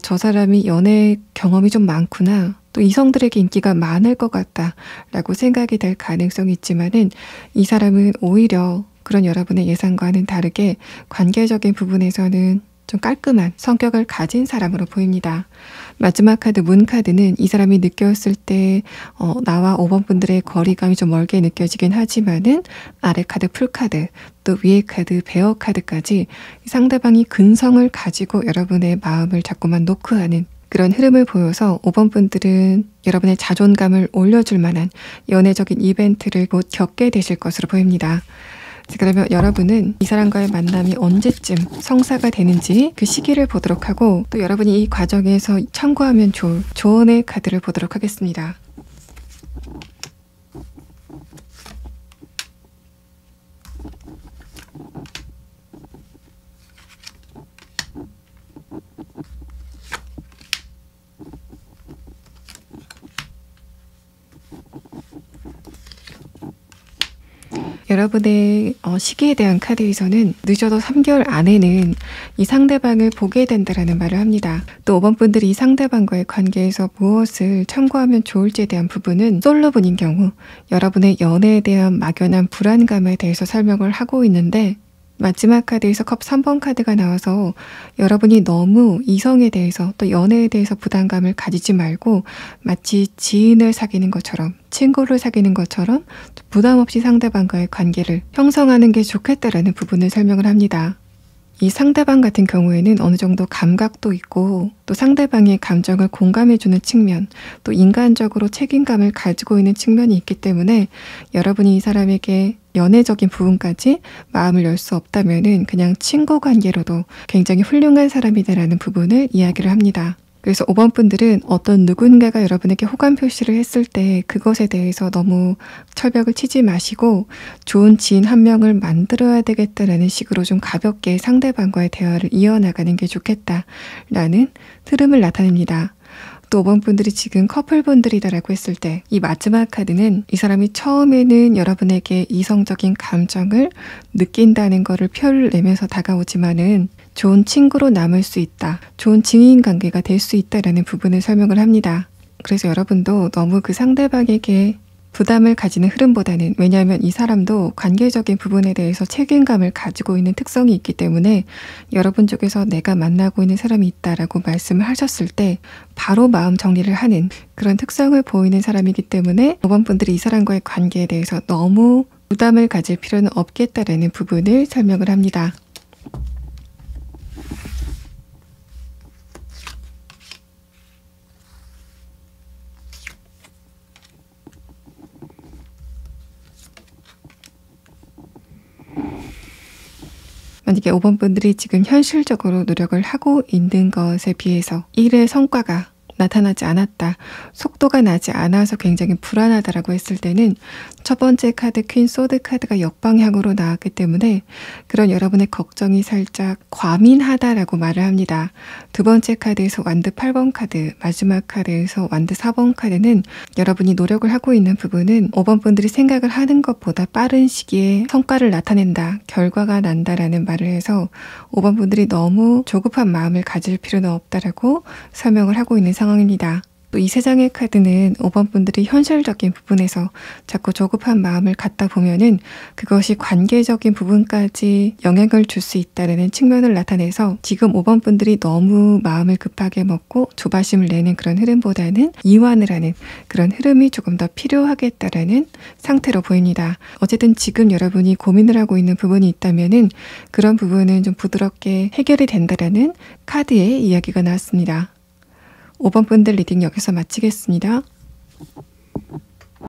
저 사람이 연애 경험이 좀 많구나, 또 이성들에게 인기가 많을 것 같다 라고 생각이 될 가능성이 있지만은, 이 사람은 오히려 그런 여러분의 예상과는 다르게 관계적인 부분에서는 좀 깔끔한 성격을 가진 사람으로 보입니다. 마지막 카드 문 카드는 이 사람이 느꼈을 때 나와 5번 분들의 거리감이 좀 멀게 느껴지긴 하지만은 아래 카드 풀 카드, 또 위에 카드 베어 카드까지 상대방이 근성을 가지고 여러분의 마음을 자꾸만 노크하는 그런 흐름을 보여서 5번 분들은 여러분의 자존감을 올려줄 만한 연애적인 이벤트를 곧 겪게 되실 것으로 보입니다. 그러면 여러분은 이 사람과의 만남이 언제쯤 성사가 되는지 그 시기를 보도록 하고, 또 여러분이 이 과정에서 참고하면 좋을 조언의 카드를 보도록 하겠습니다. 여러분의 시기에 대한 카드에서는 늦어도 3개월 안에는 이 상대방을 보게 된다라는 말을 합니다. 또 5번 분들이 이 상대방과의 관계에서 무엇을 참고하면 좋을지에 대한 부분은 솔로분인 경우 여러분의 연애에 대한 막연한 불안감에 대해서 설명을 하고 있는데, 마지막 카드에서 컵 3번 카드가 나와서 여러분이 너무 이성에 대해서 또 연애에 대해서 부담감을 가지지 말고 마치 지인을 사귀는 것처럼, 친구를 사귀는 것처럼 부담 없이 상대방과의 관계를 형성하는 게 좋겠다라는 부분을 설명을 합니다. 이 상대방 같은 경우에는 어느 정도 감각도 있고, 또 상대방의 감정을 공감해주는 측면, 또 인간적으로 책임감을 가지고 있는 측면이 있기 때문에 여러분이 이 사람에게 연애적인 부분까지 마음을 열 수 없다면은 그냥 친구 관계로도 굉장히 훌륭한 사람이다라는 부분을 이야기를 합니다. 그래서 5번 분들은 어떤 누군가가 여러분에게 호감 표시를 했을 때 그것에 대해서 너무 철벽을 치지 마시고 좋은 지인 한 명을 만들어야 되겠다라는 식으로 좀 가볍게 상대방과의 대화를 이어나가는 게 좋겠다라는 흐름을 나타냅니다. 또 5번 분들이 지금 커플분들이다라고 했을 때 이 마지막 카드는 이 사람이 처음에는 여러분에게 이성적인 감정을 느낀다는 거를 표를 내면서 다가오지만은 좋은 친구로 남을 수 있다, 좋은 지인 관계가 될 수 있다라는 부분을 설명을 합니다. 그래서 여러분도 너무 그 상대방에게 부담을 가지는 흐름보다는, 왜냐하면 이 사람도 관계적인 부분에 대해서 책임감을 가지고 있는 특성이 있기 때문에 여러분 쪽에서 내가 만나고 있는 사람이 있다라고 말씀을 하셨을 때 바로 마음 정리를 하는 그런 특성을 보이는 사람이기 때문에 5번 분들이 이 사람과의 관계에 대해서 너무 부담을 가질 필요는 없겠다라는 부분을 설명을 합니다. 만약에 5번 분들이 지금 현실적으로 노력을 하고 있는 것에 비해서 일의 성과가 나타나지 않았다, 속도가 나지 않아서 굉장히 불안하다라고 했을 때는 첫 번째 카드 퀸 소드 카드가 역방향으로 나왔기 때문에 그런 여러분의 걱정이 살짝 과민하다라고 말을 합니다. 두 번째 카드에서 완드 8번 카드, 마지막 카드에서 완드 4번 카드는 여러분이 노력을 하고 있는 부분은 5번 분들이 생각을 하는 것보다 빠른 시기에 성과를 나타낸다, 결과가 난다라는 말을 해서 5번 분들이 너무 조급한 마음을 가질 필요는 없다라고 설명을 하고 있는 상황입니다. 또 이 세 장의 카드는 5번 분들이 현실적인 부분에서 자꾸 조급한 마음을 갖다 보면은 그것이 관계적인 부분까지 영향을 줄 수 있다는 측면을 나타내서 지금 5번 분들이 너무 마음을 급하게 먹고 조바심을 내는 그런 흐름보다는 이완을 하는 그런 흐름이 조금 더 필요하겠다라는 상태로 보입니다. 어쨌든 지금 여러분이 고민을 하고 있는 부분이 있다면은 그런 부분은 좀 부드럽게 해결이 된다라는 카드의 이야기가 나왔습니다. 5번 분들 리딩 여기서 마치겠습니다.